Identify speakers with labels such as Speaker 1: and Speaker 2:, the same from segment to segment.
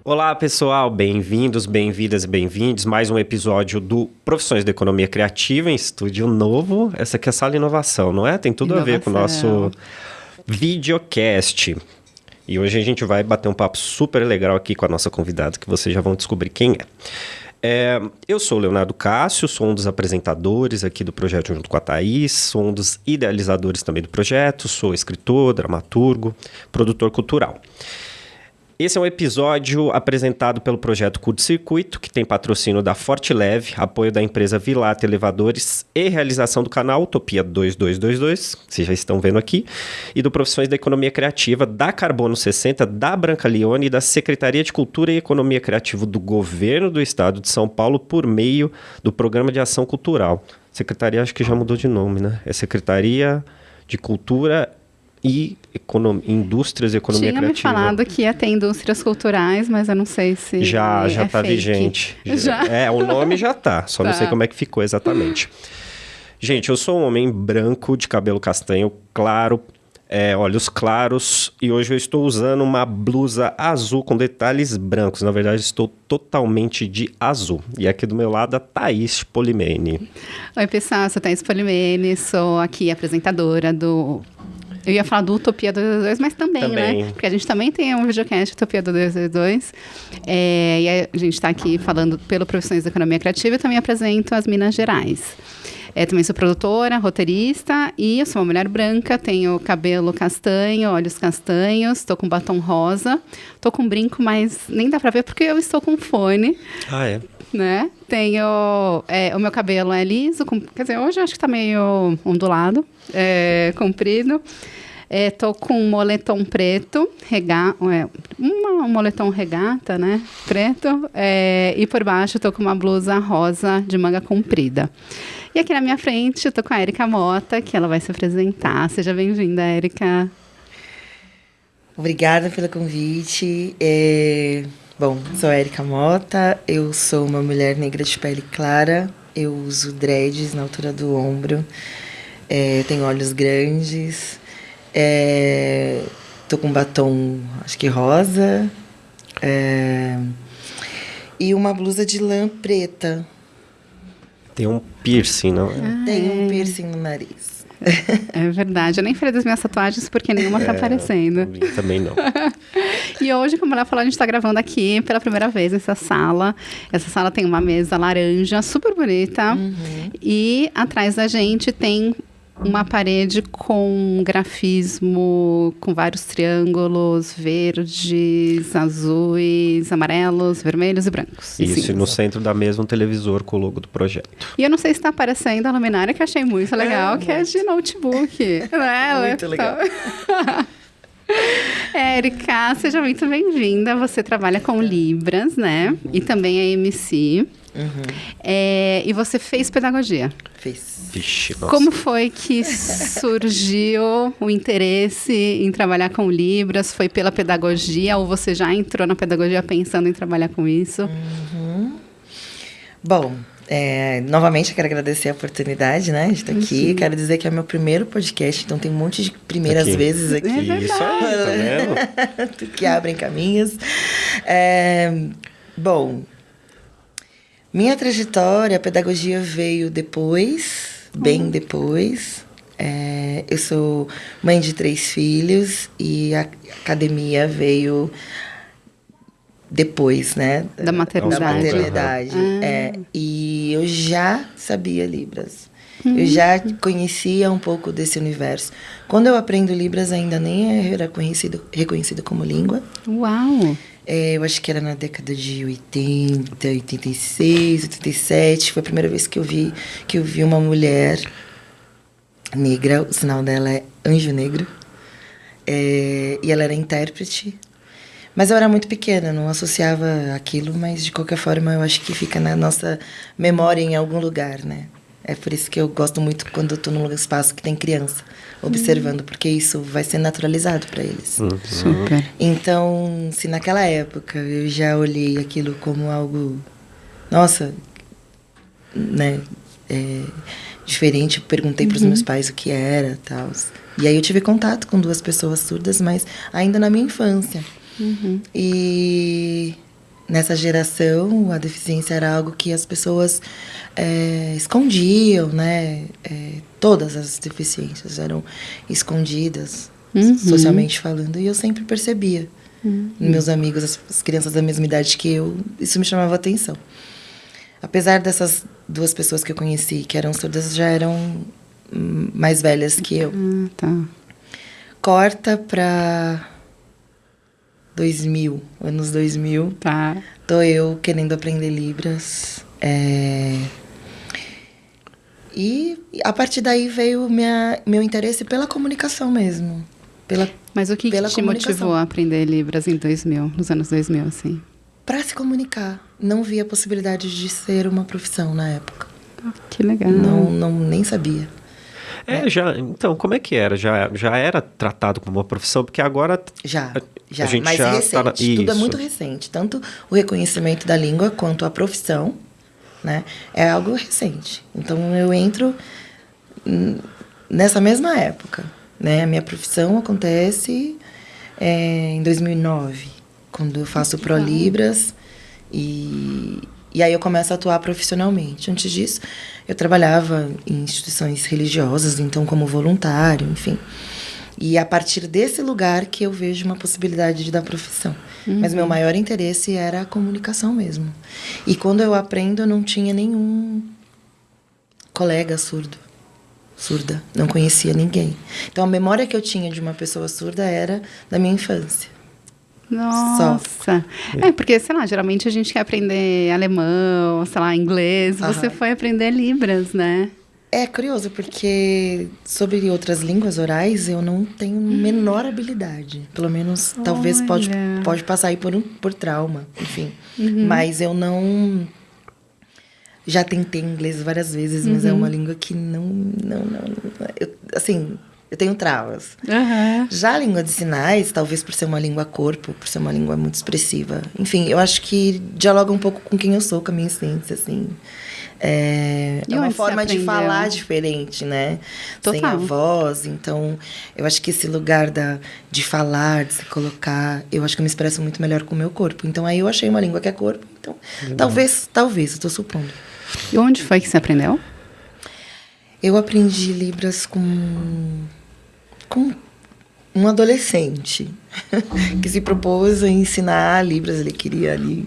Speaker 1: Olá, pessoal, bem-vindos, bem-vindas e bem-vindos. Mais um episódio do Profissões da Economia Criativa em estúdio novo. Essa aqui é a Sala Inovação, não é? Tem tudo a ver com o nosso videocast. E hoje a gente vai bater um papo super legal aqui com a nossa convidada, que vocês já vão descobrir quem é. Eu sou o Leonardo Cássio, sou um dos apresentadores aqui do projeto junto com a Thaís, sou um dos idealizadores também do projeto, sou escritor, dramaturgo, produtor cultural. Esse é um episódio apresentado pelo projeto Curto Circuito, que tem patrocínio da Forte Leve, apoio da empresa Vilata Elevadores e realização do canal Utopia 2222, vocês já estão vendo aqui, e do Profissões da Economia Criativa, da Carbono 60, da Brancaleone e da Secretaria de Cultura e Economia Criativa do Governo do Estado de São Paulo por meio do Programa de Ação Cultural. Secretaria acho que já mudou de nome, né? É Secretaria de Cultura e Indústrias e Economia Criativa.
Speaker 2: Tinha me falado que ia ter indústrias culturais, mas eu não sei se
Speaker 1: já tá fake. Vigente.
Speaker 2: Já.
Speaker 1: O nome já tá, só não sei como é que ficou exatamente. Gente, eu sou um homem branco, de cabelo castanho claro, olhos claros, e hoje eu estou usando uma blusa azul com detalhes brancos. Na verdade, estou totalmente de azul. E aqui do meu lado, a Thaís Polimene.
Speaker 2: Oi, pessoal, eu sou a Thaís Polimene, sou aqui apresentadora do... Eu ia falar do Utopia 222, mas também, né? Porque a gente também tem um videocast Utopia 222. E a gente está aqui falando pelo Profissões da Economia Criativa e também apresento as Minas Gerais. Também sou produtora, roteirista e eu sou uma mulher branca, tenho cabelo castanho, olhos castanhos, estou com batom rosa, estou com brinco, mas nem dá para ver porque eu estou com fone.
Speaker 1: Ah, é?
Speaker 2: Né? Tenho... o meu cabelo é liso, quer dizer, hoje eu acho que está meio ondulado, comprido. Tô com um moletom preto, um moletom regata, né? Preto. E por baixo tô com uma blusa rosa de manga comprida. E aqui na minha frente eu tô com a Érica Mota, que ela vai se apresentar. Seja bem-vinda, Érica.
Speaker 3: Obrigada pelo convite. Bom, sou a Érica Mota, eu sou uma mulher negra de pele clara, eu uso dreads na altura do ombro, tenho olhos grandes, tô com batom, acho que rosa, e uma blusa de lã preta.
Speaker 1: Tem um piercing, não é?
Speaker 3: Tem um piercing no nariz.
Speaker 2: É verdade, eu nem falei das minhas tatuagens porque nenhuma tá aparecendo.
Speaker 1: Também não.
Speaker 2: E hoje, como ela falou, a gente tá gravando aqui pela primeira vez nessa sala. Essa sala tem uma mesa laranja, super bonita. Uhum. E atrás da gente tem uma parede com grafismo, com vários triângulos verdes, azuis, amarelos, vermelhos e brancos.
Speaker 1: Isso, e no centro da mesa um televisor com o logo do projeto.
Speaker 2: E eu não sei se está aparecendo a luminária, que eu achei muito legal, que é de notebook. Né?
Speaker 3: Muito legal.
Speaker 2: Érica, seja muito bem-vinda. Você trabalha com Libras, né? Uhum. E também é MC. Uhum. E você fez pedagogia?
Speaker 3: Fiz.
Speaker 1: Vixe, nossa.
Speaker 2: Como foi que surgiu o interesse em trabalhar com Libras? Foi pela pedagogia ou você já entrou na pedagogia pensando em trabalhar com isso?
Speaker 3: Uhum. Bom, novamente eu quero agradecer a oportunidade, né, de estar aqui. Uhum. Quero dizer que é meu primeiro podcast, então tem um monte de primeiras vezes aqui.
Speaker 1: Isso aí, tá vendo?
Speaker 3: Que abrem caminhos. Bom, minha trajetória, a pedagogia veio depois, bem depois. Eu sou mãe de 3 filhos e a academia veio depois, né?
Speaker 2: Da maternidade.
Speaker 3: E eu já sabia Libras. Eu já conhecia um pouco desse universo. Quando eu aprendo Libras, ainda nem era reconhecido como língua.
Speaker 2: Uau!
Speaker 3: Eu acho que era na década de 80, 86, 87. Foi a primeira vez que eu vi uma mulher negra. O sinal dela é Anjo Negro. E ela era intérprete. Mas eu era muito pequena, não associava aquilo, mas de qualquer forma eu acho que fica na nossa memória em algum lugar, né? É por isso que eu gosto muito quando eu tô num espaço que tem criança observando, porque isso vai ser naturalizado para eles.
Speaker 2: Super.
Speaker 3: Então, se naquela época eu já olhei aquilo como algo, nossa, né, diferente, perguntei para os meus pais o que era, tal. E aí eu tive contato com 2 pessoas surdas, mas ainda na minha infância. E nessa geração, a deficiência era algo que as pessoas escondiam, né? Todas as deficiências eram escondidas, socialmente falando. E eu sempre percebia. Meus amigos, as crianças da mesma idade que eu, isso me chamava atenção. Apesar dessas 2 pessoas que eu conheci, que eram surdas, já eram mais velhas que eu.
Speaker 2: Tá.
Speaker 3: Corta para 2000, anos 2000.
Speaker 2: Tá.
Speaker 3: Tô eu querendo aprender Libras. E a partir daí veio meu interesse pela comunicação mesmo.
Speaker 2: Mas o que te motivou a aprender Libras em 2000, nos anos 2000, assim?
Speaker 3: Para se comunicar. Não via a possibilidade de ser uma profissão na época.
Speaker 2: Que legal.
Speaker 3: Não, nem sabia.
Speaker 1: Então, como é que era? Já era tratado como uma profissão? Porque agora...
Speaker 3: Já,
Speaker 1: a gente
Speaker 3: mas
Speaker 1: já
Speaker 3: recente. Tudo é muito recente. Tanto o reconhecimento da língua quanto a profissão, né? É algo recente. Então, eu entro nessa mesma época, né? A minha profissão acontece em 2009, quando eu faço ProLibras e aí eu começo a atuar profissionalmente. Antes disso, eu trabalhava em instituições religiosas, então como voluntário, enfim. E a partir desse lugar que eu vejo uma possibilidade da profissão. Mas meu maior interesse era a comunicação mesmo. E quando eu aprendo, eu não tinha nenhum colega surda. Não conhecia ninguém. Então a memória que eu tinha de uma pessoa surda era da minha infância.
Speaker 2: Nossa. Porque, sei lá, geralmente a gente quer aprender alemão, sei lá, inglês. Você foi aprender Libras, né?
Speaker 3: É curioso, porque sobre outras línguas orais eu não tenho a menor habilidade. Pelo menos, talvez pode passar aí por trauma, enfim. Mas eu não... Já tentei inglês várias vezes, mas é uma língua que não eu tenho travas. Já a língua de sinais, talvez por ser uma língua corpo, por ser uma língua muito expressiva. Enfim, eu acho que dialoga um pouco com quem eu sou, com a minha essência, assim. É uma forma de falar diferente, né?
Speaker 2: Total.
Speaker 3: Sem a voz. Então, eu acho que esse lugar de falar, de se colocar, eu acho que eu me expresso muito melhor com o meu corpo. Então, aí eu achei uma língua que é corpo. Então, talvez, eu tô supondo.
Speaker 2: E onde foi que você aprendeu?
Speaker 3: Eu aprendi Libras com um adolescente que se propôs a ensinar Libras. Ele queria ali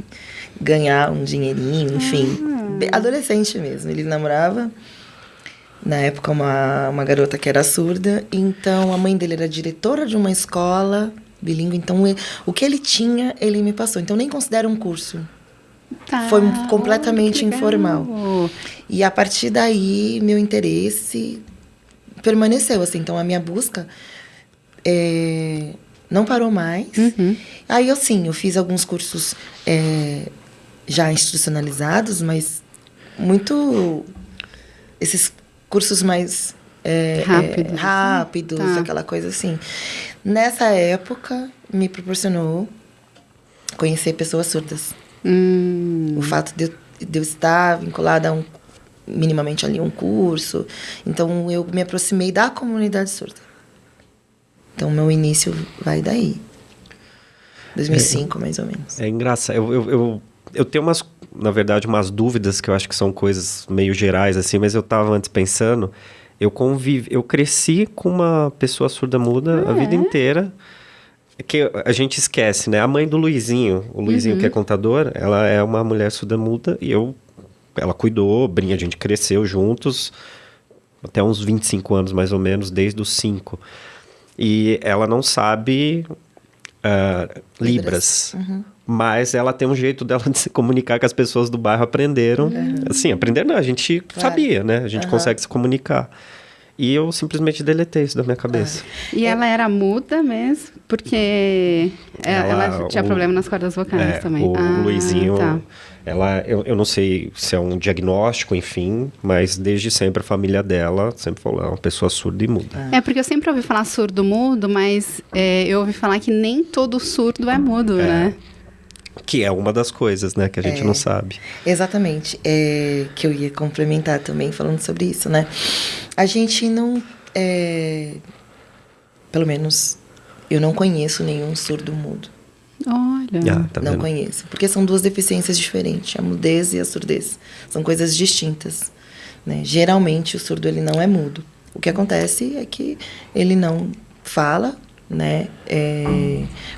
Speaker 3: ganhar um dinheirinho, enfim. Adolescente mesmo. Ele namorava, na época, uma garota que era surda. Então, a mãe dele era diretora de uma escola bilíngue. Então, o que ele tinha, ele me passou. Então, nem considero um curso. Foi completamente informal. E, a partir daí, meu interesse permaneceu, assim. Então, a minha busca não parou mais. Aí, eu fiz alguns cursos já institucionalizados, mas muito... Esses cursos mais rápidos, aquela coisa assim. Nessa época, me proporcionou conhecer pessoas surdas. O fato de eu estar vinculada a minimamente ali um curso. Então, eu me aproximei da comunidade surda. Então, meu início vai daí. 2005, mais ou menos.
Speaker 1: É engraçado. Eu tenho na verdade, umas dúvidas que eu acho que são coisas meio gerais, assim, mas eu estava antes pensando, eu cresci com uma pessoa surda-muda a vida inteira, que a gente esquece, né? A mãe do Luizinho, o Luizinho que é contador, ela é uma mulher surda-muda e ela cuidou, a gente cresceu juntos até uns 25 anos, mais ou menos, desde os 5. E ela não sabe Libras. Mas ela tem um jeito dela de se comunicar que as pessoas do bairro aprenderam. Assim, aprenderam não, a gente sabia, né? A gente consegue se comunicar. E eu simplesmente deletei isso da minha cabeça.
Speaker 2: E ela era muda mesmo? Porque ela tinha problema nas cordas vocais também.
Speaker 1: O Luizinho,
Speaker 2: tá.
Speaker 1: eu não sei se é um diagnóstico, enfim, mas desde sempre a família dela sempre falou, é uma pessoa surda e muda.
Speaker 2: Porque eu sempre ouvi falar surdo-mudo, mas eu ouvi falar que nem todo surdo é mudo, né?
Speaker 1: Que é uma das coisas, né, que a gente não sabe.
Speaker 3: Exatamente. Que eu ia complementar também falando sobre isso, né? A gente não... pelo menos, eu não conheço nenhum surdo-mudo.
Speaker 2: Olha.
Speaker 1: Tá
Speaker 3: não
Speaker 1: vendo?
Speaker 3: conheço. Porque são duas deficiências diferentes. A mudez e a surdez. São coisas distintas. Né? Geralmente, o surdo ele não é mudo. O que acontece é que ele não fala, né,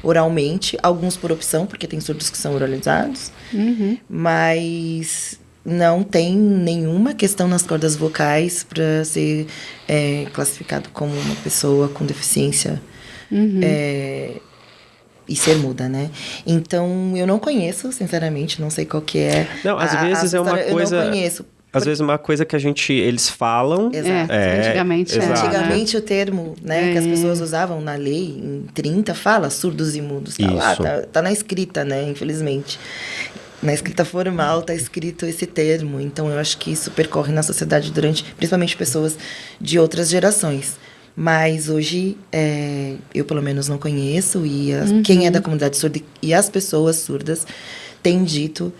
Speaker 3: oralmente, alguns por opção, porque tem surdos que são oralizados, mas não tem nenhuma questão nas cordas vocais para ser classificado como uma pessoa com deficiência e ser muda, né? Então, eu não conheço, sinceramente, não sei qual que é.
Speaker 1: Não, às vezes é uma coisa...
Speaker 3: Eu não conheço.
Speaker 1: Às vezes uma coisa que eles falam...
Speaker 3: Exato.
Speaker 2: Antigamente.
Speaker 3: Antigamente o termo, né, que as pessoas usavam na lei, em 30, fala surdos e mudos. Tá lá, tá na escrita, né, infelizmente. Na escrita formal tá escrito esse termo. Então, eu acho que isso percorre na sociedade principalmente pessoas de outras gerações. Mas hoje, eu pelo menos não conheço. E quem é da comunidade surda e as pessoas surdas têm dito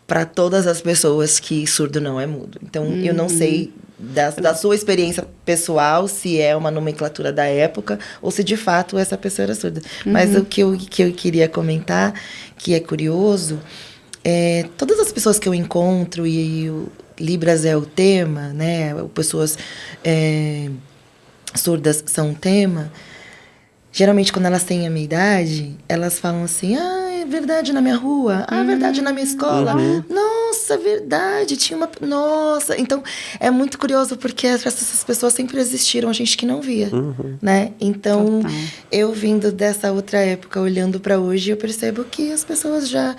Speaker 3: para todas as pessoas que surdo não é mudo. Então, eu não sei da sua experiência pessoal se é uma nomenclatura da época ou se de fato essa pessoa era surda. Mas o que eu queria comentar, que é curioso, todas as pessoas que eu encontro, e o Libras é o tema, né? Pessoas surdas são um tema. Geralmente, quando elas têm a minha idade, elas falam assim, é verdade na minha rua, é verdade na minha escola, nossa, verdade, tinha uma... Nossa, então, é muito curioso, porque essas pessoas sempre existiram, a gente que não via, né? Então, eu vindo dessa outra época, olhando para hoje, eu percebo que as pessoas já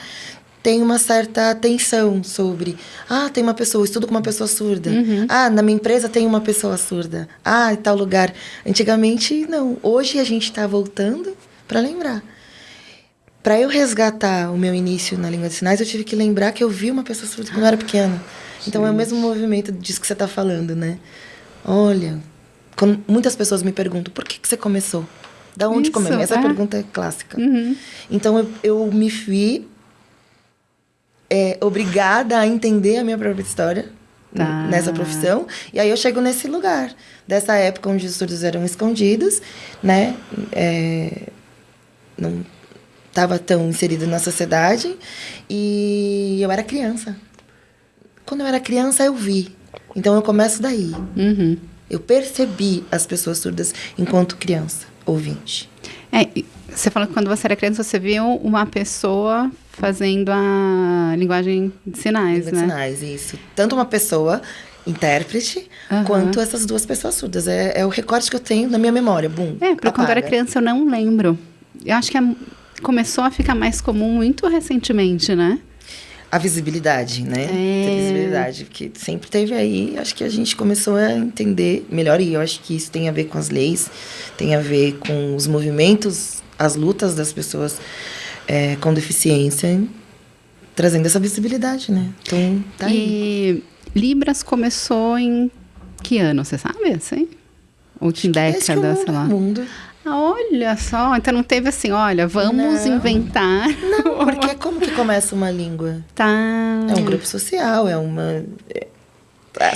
Speaker 3: tem uma certa atenção sobre... tem uma pessoa, eu estudo com uma pessoa surda. Na minha empresa tem uma pessoa surda. Em tal lugar. Antigamente, não. Hoje a gente está voltando para lembrar. Para eu resgatar o meu início na língua de sinais, eu tive que lembrar que eu vi uma pessoa surda quando eu era pequena. Então, é o mesmo movimento disso que você está falando, né? Olha, quando muitas pessoas me perguntam, por que você começou? Da onde começou? Essa pergunta é clássica. Então, eu me vi... obrigada a entender a minha própria história nessa profissão. E aí eu chego nesse lugar, dessa época onde os surdos eram escondidos, né? Não estava tão inserido na sociedade. E eu era criança. Quando eu era criança, eu vi. Então, eu começo daí. Eu percebi as pessoas surdas enquanto criança, ouvinte.
Speaker 2: Você falou que quando você era criança, você viu uma pessoa fazendo a linguagem de sinais, né?
Speaker 3: De sinais, isso. Tanto uma pessoa, intérprete, quanto essas duas pessoas surdas. É o recorte que eu tenho na minha memória.
Speaker 2: Porque quando eu era criança, eu não lembro. Eu acho que começou a ficar mais comum muito recentemente, né?
Speaker 3: A visibilidade, né? A visibilidade, porque sempre teve aí, acho que a gente começou a entender melhor, e eu acho que isso tem a ver com as leis, tem a ver com os movimentos, as lutas das pessoas com deficiência, trazendo essa visibilidade, né? Então, tá aí.
Speaker 2: E Libras começou em que ano, você sabe? Assim? Última década, sei lá.
Speaker 3: Mundo.
Speaker 2: Olha só, então não teve assim, olha, vamos inventar.
Speaker 3: Não, porque como que começa uma língua? É um grupo social, é uma...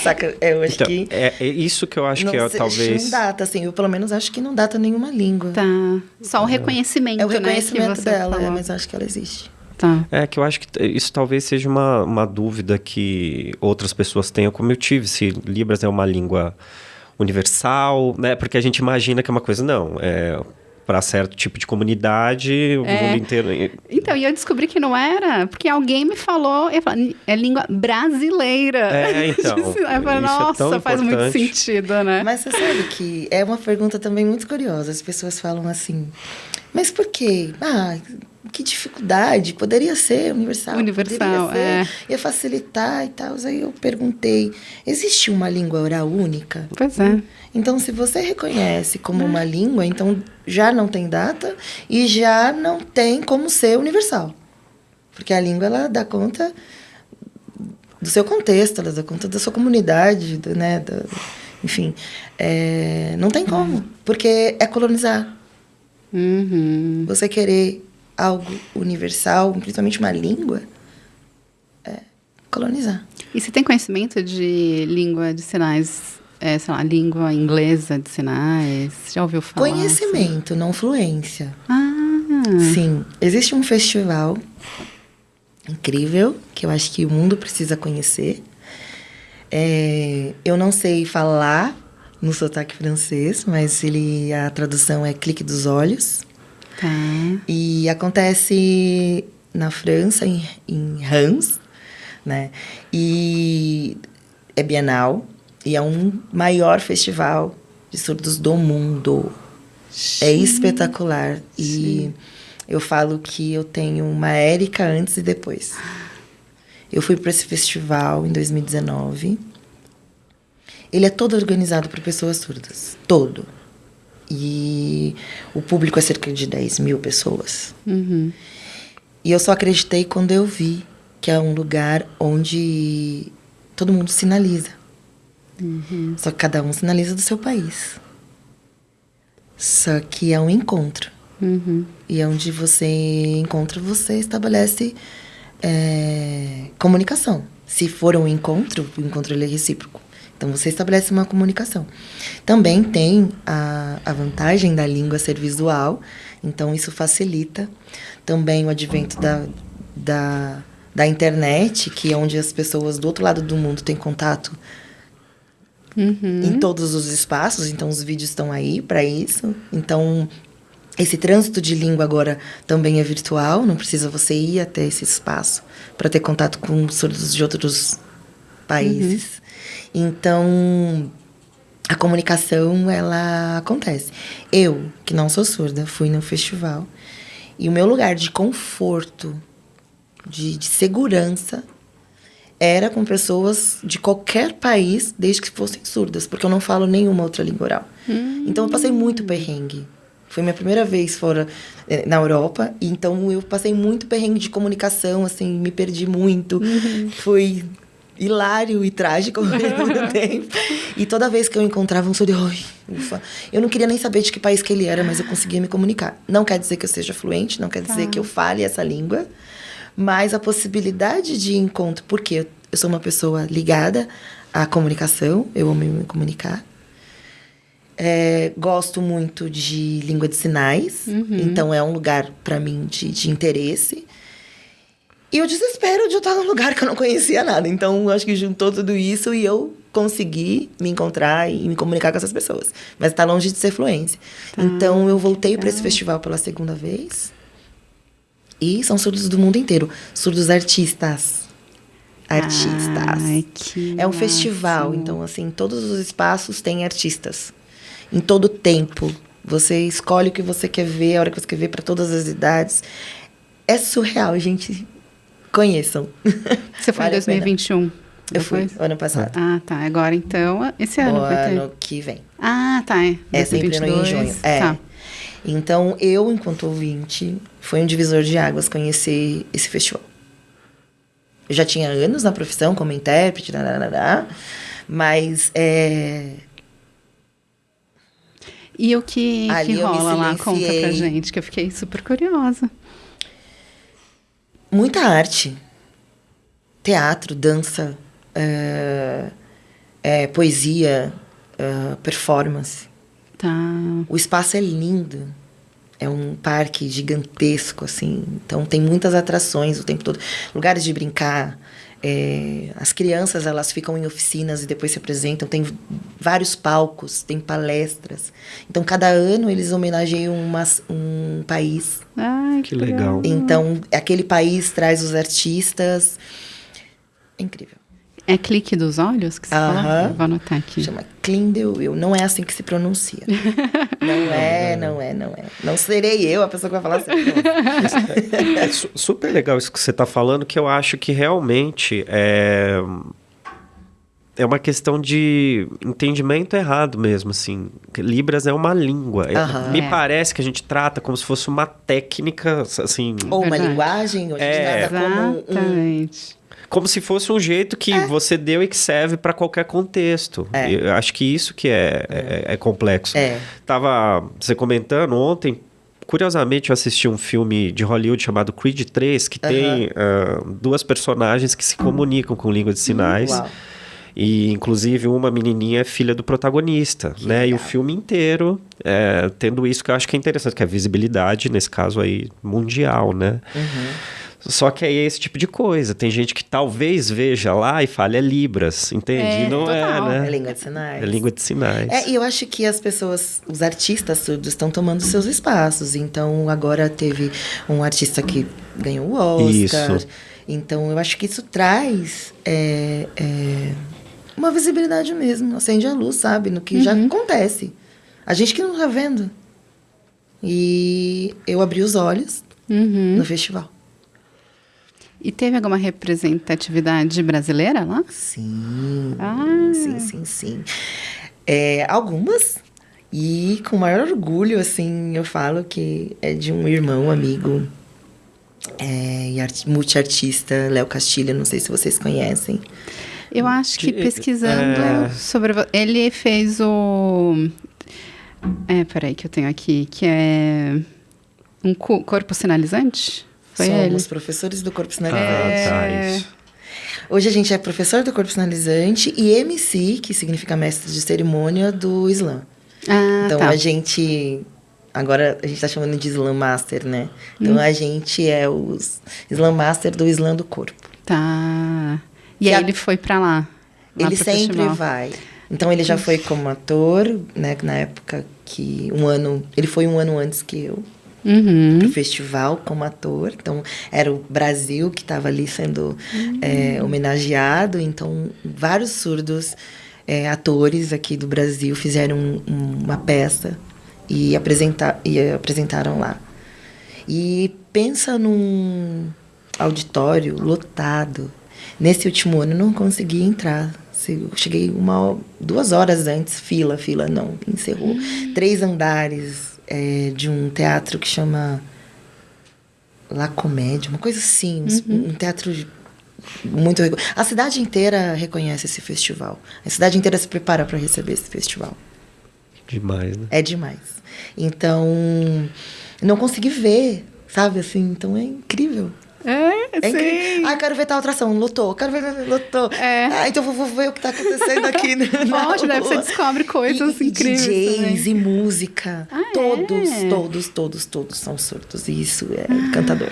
Speaker 3: saca? Eu acho que...
Speaker 1: É isso que eu acho que talvez...
Speaker 3: Não data, assim, eu pelo menos acho que não data nenhuma língua.
Speaker 2: Só o reconhecimento,
Speaker 3: né? É o reconhecimento dela, mas acho que ela existe.
Speaker 1: Que eu acho que isso talvez seja uma dúvida que outras pessoas tenham, como eu tive, se Libras é uma língua universal, né? Porque a gente imagina que é uma coisa, não, para certo tipo de comunidade, o mundo inteiro...
Speaker 2: Então, e eu descobri que não era, porque alguém me falou, é língua brasileira.
Speaker 1: Então.
Speaker 2: Eu falei, nossa, faz muito sentido, né?
Speaker 3: Mas você sabe que é uma pergunta também muito curiosa. As pessoas falam assim, Mas por quê? Que dificuldade, poderia ser universal.
Speaker 2: Universal,
Speaker 3: ia facilitar e tal. Aí eu perguntei, existe uma língua oral única?
Speaker 2: Pois é.
Speaker 3: Então, se você reconhece como uma língua, então já não tem data e já não tem como ser universal. Porque a língua, ela dá conta do seu contexto, ela dá conta da sua comunidade, né? Enfim, não tem como, porque é colonizar.
Speaker 2: Uhum.
Speaker 3: Você querer algo universal, principalmente uma língua, é colonizar.
Speaker 2: E você tem conhecimento de língua de sinais, sei lá, língua inglesa de sinais? Já ouviu falar?
Speaker 3: Conhecimento, não fluência.
Speaker 2: Ah.
Speaker 3: Sim, existe um festival incrível, que eu acho que o mundo precisa conhecer. Eu não sei falar no sotaque francês, mas a tradução é Clique dos Olhos.
Speaker 2: Tá.
Speaker 3: E acontece na França, em Reims, né? E é bienal, e é um maior festival de surdos do mundo. É espetacular. E eu falo que eu tenho uma Érica antes e depois. Eu fui para esse festival em 2019. Ele é todo organizado por pessoas surdas. Todo. E o público é cerca de 10 mil pessoas.
Speaker 2: Uhum.
Speaker 3: E eu só acreditei quando eu vi que é um lugar onde todo mundo sinaliza.
Speaker 2: Uhum.
Speaker 3: Só que cada um sinaliza do seu país. Só que é um encontro.
Speaker 2: Uhum.
Speaker 3: E é onde você encontra, você estabelece comunicação. Se for um encontro, o encontro ele é recíproco. Então, você estabelece uma comunicação. Também tem a vantagem da língua ser visual, então isso facilita. Também o advento da internet, que é onde as pessoas do outro lado do mundo têm contato em todos os espaços, então os vídeos estão aí para isso. Então, esse trânsito de língua agora também é virtual, não precisa você ir até esse espaço para ter contato com surdos de outros países. Então, a comunicação, ela acontece. Eu, que não sou surda, fui no festival e o meu lugar de conforto, de segurança, era com pessoas de qualquer país, desde que fossem surdas, porque eu não falo nenhuma outra língua oral. Então, eu passei muito perrengue. Foi minha primeira vez fora na Europa, então eu passei muito perrengue de comunicação, assim, me perdi muito. Foi hilário e trágico ao mesmo tempo. E toda vez que eu encontrava um surdo, ufa, eu não queria nem saber de que país que ele era, mas eu conseguia me comunicar. Não quer dizer que eu seja fluente, não quer dizer que eu fale essa língua, mas a possibilidade de encontro, porque eu sou uma pessoa ligada à comunicação, eu amo me comunicar. Gosto muito de língua de sinais, então é um lugar para mim de interesse. E o desespero de eu estar num lugar que eu não conhecia nada. Então, acho que juntou tudo isso e eu consegui me encontrar e me comunicar com essas pessoas. Mas está longe de ser fluência. Então, eu voltei para esse festival pela segunda vez. E são surdos do mundo inteiro. Surdos artistas. Artistas.
Speaker 2: Ai, que
Speaker 3: é um festival. Então, assim, todos os espaços têm artistas. Em todo tempo. Você escolhe o que você quer ver, a hora que você quer ver, para todas as idades. É surreal, gente. Conheçam.
Speaker 2: Você foi em 2021?
Speaker 3: Eu fui, ano passado.
Speaker 2: Ah, tá. Agora, então, esse ano vai ter.
Speaker 3: Ano que vem.
Speaker 2: Ah, tá.
Speaker 3: É sempre em junho.
Speaker 2: Tá.
Speaker 3: Então, eu, enquanto ouvinte, foi um divisor de águas conhecer esse festival. Eu já tinha anos na profissão como intérprete, mas
Speaker 2: E o que rola lá? Conta pra gente, que eu fiquei super curiosa.
Speaker 3: Muita arte. Teatro, dança, poesia, performance.
Speaker 2: Tá.
Speaker 3: O espaço é lindo. É um parque gigantesco, assim. Então, tem muitas atrações o tempo todo. Lugares de brincar. As crianças, elas ficam em oficinas e depois se apresentam. Tem vários palcos, tem palestras. Então, cada ano, eles homenageiam um país.
Speaker 2: Ai,
Speaker 1: que legal.
Speaker 3: Então, aquele país traz os artistas. É incrível.
Speaker 2: É clique dos olhos que você falou? Vou anotar aqui.
Speaker 3: Chama Clean the Will. Não é assim que se pronuncia. Não é. Não serei eu a pessoa que vai falar assim.
Speaker 1: É super legal isso que você está falando, que eu acho que realmente é uma questão de entendimento errado mesmo, assim. Libras é uma língua. Me parece que a gente trata como se fosse uma técnica, assim...
Speaker 3: Ou uma linguagem, ou a gente trata como
Speaker 1: como se fosse um jeito que você deu e que serve para qualquer contexto. Eu acho que isso que é complexo. Tava você comentando ontem, curiosamente eu assisti um filme de Hollywood chamado Creed 3, que tem 2 personagens que se comunicam com língua de sinais.
Speaker 3: Uau.
Speaker 1: E, inclusive, uma menininha é filha do protagonista, né? E o filme inteiro tendo isso que eu acho que é interessante, que é a visibilidade, nesse caso aí, mundial, né? Só que aí é esse tipo de coisa. Tem gente que talvez veja lá e fale, é Libras, entende? E não
Speaker 2: total.
Speaker 1: né?
Speaker 3: É língua de sinais.
Speaker 1: É língua de sinais.
Speaker 3: E eu acho que as pessoas, os artistas surdos estão tomando seus espaços. Então, agora teve um artista que ganhou o Oscar.
Speaker 1: Isso.
Speaker 3: Então, eu acho que isso traz uma visibilidade mesmo. Acende a luz, sabe? No que já acontece. A gente que não tá vendo. E eu abri os olhos no festival.
Speaker 2: E teve alguma representatividade brasileira lá?
Speaker 3: Sim. Sim. Algumas. E com maior orgulho, assim, eu falo que é de um irmão, amigo, e multiartista, Léo Castilho, não sei se vocês conhecem.
Speaker 2: Eu acho que pesquisando sobre... Ele fez o... peraí, que eu tenho aqui, que é um corpo sinalizante?
Speaker 3: Somos professores do corpo sinalizante.
Speaker 1: Isso.
Speaker 3: Hoje a gente é professor do corpo sinalizante e MC, que significa mestre de cerimônia do Islã. Então a gente... Agora a gente está chamando de Slam Master, né? Então a gente é os Slam Master do Islã do corpo.
Speaker 2: Tá. E aí ele foi para lá?
Speaker 3: Ele sempre vai. Então ele já foi como ator, né? Na época que ele foi um ano antes que eu. Pro festival como ator. Então, era o Brasil que estava ali sendo homenageado. Então, vários surdos atores aqui do Brasil fizeram uma peça e apresentaram lá. E pensa num auditório lotado. Nesse último ano, eu não consegui entrar. Eu cheguei 2 horas antes, fila não, encerrou. 3 andares de um teatro que chama La Comédia, uma coisa assim, um teatro muito... A cidade inteira reconhece esse festival. A cidade inteira se prepara para receber esse festival.
Speaker 1: Demais, né?
Speaker 3: É demais. Então, não consegui ver, sabe, assim, então é incrível.
Speaker 2: Sim.
Speaker 3: Quero ver tal atração, lotou. Lotou. Então vou ver o que tá acontecantando aqui.
Speaker 2: Poxa, deve você descobre coisas incríveis.
Speaker 3: DJs e música. Todos são surdos. E isso é encantador.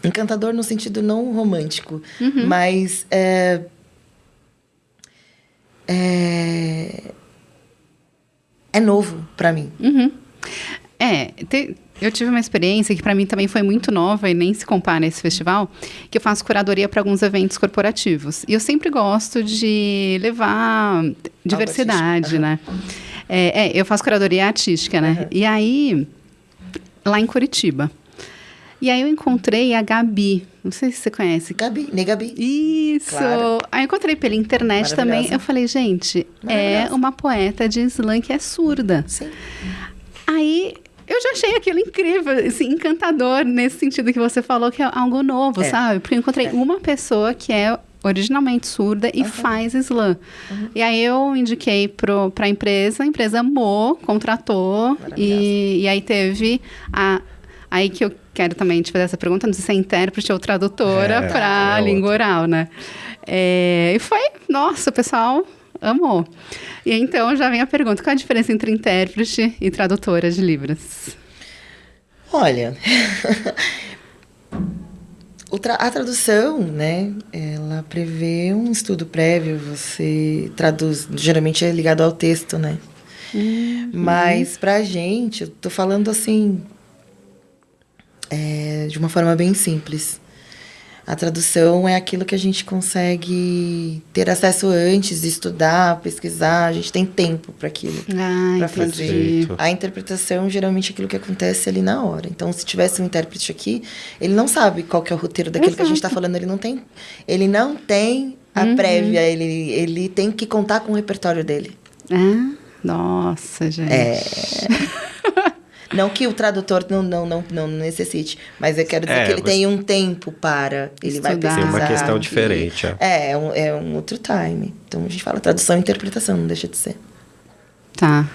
Speaker 3: Encantador no sentido não romântico, mas é novo pra mim.
Speaker 2: Eu tive uma experiência que para mim também foi muito nova e nem se compara a esse festival, que eu faço curadoria para alguns eventos corporativos. E eu sempre gosto de levar diversidade, né? Eu faço curadoria artística, né? E aí, lá em Curitiba. E aí eu encontrei a Gabi. Não sei se você conhece.
Speaker 3: Gabi.
Speaker 2: Isso!
Speaker 3: Claro.
Speaker 2: Aí eu encontrei pela internet também. Eu falei, gente, é uma poeta de slam que é surda.
Speaker 3: Sim.
Speaker 2: Aí... eu já achei aquilo incrível, assim, encantador, nesse sentido que você falou, que é algo novo, sabe? Porque eu encontrei uma pessoa que é originalmente surda e faz slam. E aí eu indiquei pra empresa, a empresa amou, contratou, e aí teve aí que eu quero também te fazer essa pergunta, não sei se é intérprete ou tradutora para língua oral, né? E foi, nossa, o pessoal amou. E então já vem a pergunta, qual a diferença entre intérprete e tradutora de Libras?
Speaker 3: Olha, a tradução, né, ela prevê um estudo prévio, você traduz, geralmente é ligado ao texto, né? Mas pra gente, eu tô falando assim, de uma forma bem simples. A tradução é aquilo que a gente consegue ter acesso antes, estudar, pesquisar. A gente tem tempo para aquilo, para fazer. A interpretação, geralmente, é aquilo que acontece ali na hora. Então, se tivesse um intérprete aqui, ele não sabe qual que é o roteiro daquilo que a gente está falando. Ele não tem a prévia. Ele tem que contar com o repertório dele.
Speaker 2: Nossa, gente.
Speaker 3: Não que o tradutor não necessite, mas eu quero dizer que ele tem um tempo para... Ele vai pesquisar.
Speaker 1: Tem uma questão diferente.
Speaker 3: É um outro time. Então, a gente fala tradução e interpretação, não deixa de ser.
Speaker 2: Tá.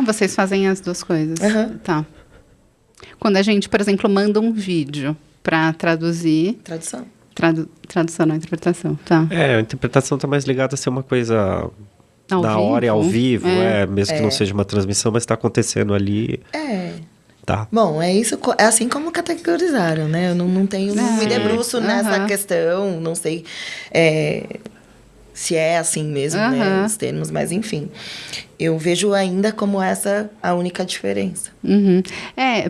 Speaker 2: Vocês fazem as duas coisas. Tá. Quando a gente, por exemplo, manda um vídeo para traduzir...
Speaker 3: Tradução.
Speaker 2: Tradução, não interpretação. Tá.
Speaker 1: A interpretação está mais ligada a ser uma coisa... na hora e ao vivo, mesmo que não seja uma transmissão, mas está acontecendo ali. Tá.
Speaker 3: Bom, é assim como categorizaram, né? Eu não tenho, não me debruço nessa questão, não sei se é assim mesmo, né? Os termos, mas enfim. Eu vejo ainda como essa a única diferença.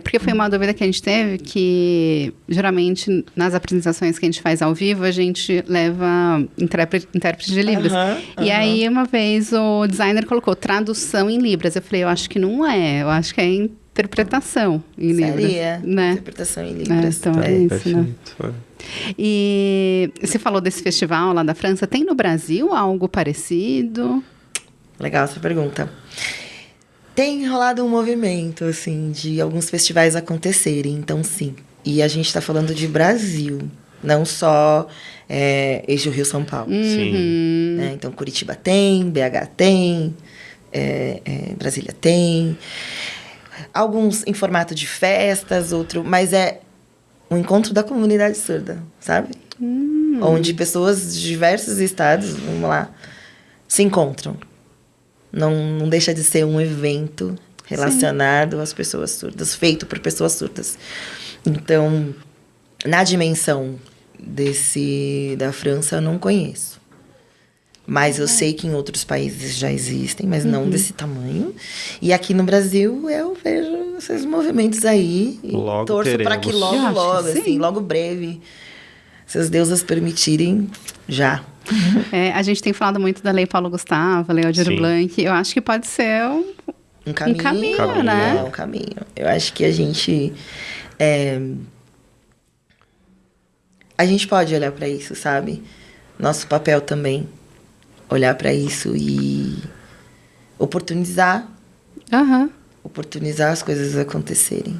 Speaker 2: Porque foi uma dúvida que a gente teve, que geralmente nas apresentações que a gente faz ao vivo, a gente leva intérprete de Libras. E aí, uma vez, o designer colocou tradução em Libras. Eu falei, eu acho que não é, eu acho que é interpretação em Libras.
Speaker 3: Seria, né? Interpretação em Libras.
Speaker 2: Então é isso, né? E você falou desse festival lá da França, tem no Brasil algo parecido?
Speaker 3: Legal essa pergunta. Tem rolado um movimento, assim, de alguns festivais acontecerem, então sim. E a gente está falando de Brasil, não só Eixo Rio-São Paulo.
Speaker 1: Sim.
Speaker 3: Né? Então, Curitiba tem, BH tem, Brasília tem. Alguns em formato de festas, mas é um encontro da comunidade surda, sabe? Onde pessoas de diversos estados, vamos lá, se encontram. Não deixa de ser um evento relacionado às pessoas surdas, feito por pessoas surdas. Então, na dimensão da França, eu não conheço. Mas eu sei que em outros países já existem, mas não desse tamanho. E aqui no Brasil, eu vejo esses movimentos aí. E
Speaker 1: logo
Speaker 3: torço para que logo, assim, logo breve, se as deusas permitirem, já.
Speaker 2: A gente tem falado muito da Lei Paulo Gustavo, Lei Aldir Blanc. Eu acho que pode ser um caminho, né?
Speaker 3: É um caminho. Eu acho que a gente pode olhar para isso, sabe? Nosso papel também. Olhar para isso e oportunizar. Oportunizar as coisas acontecerem.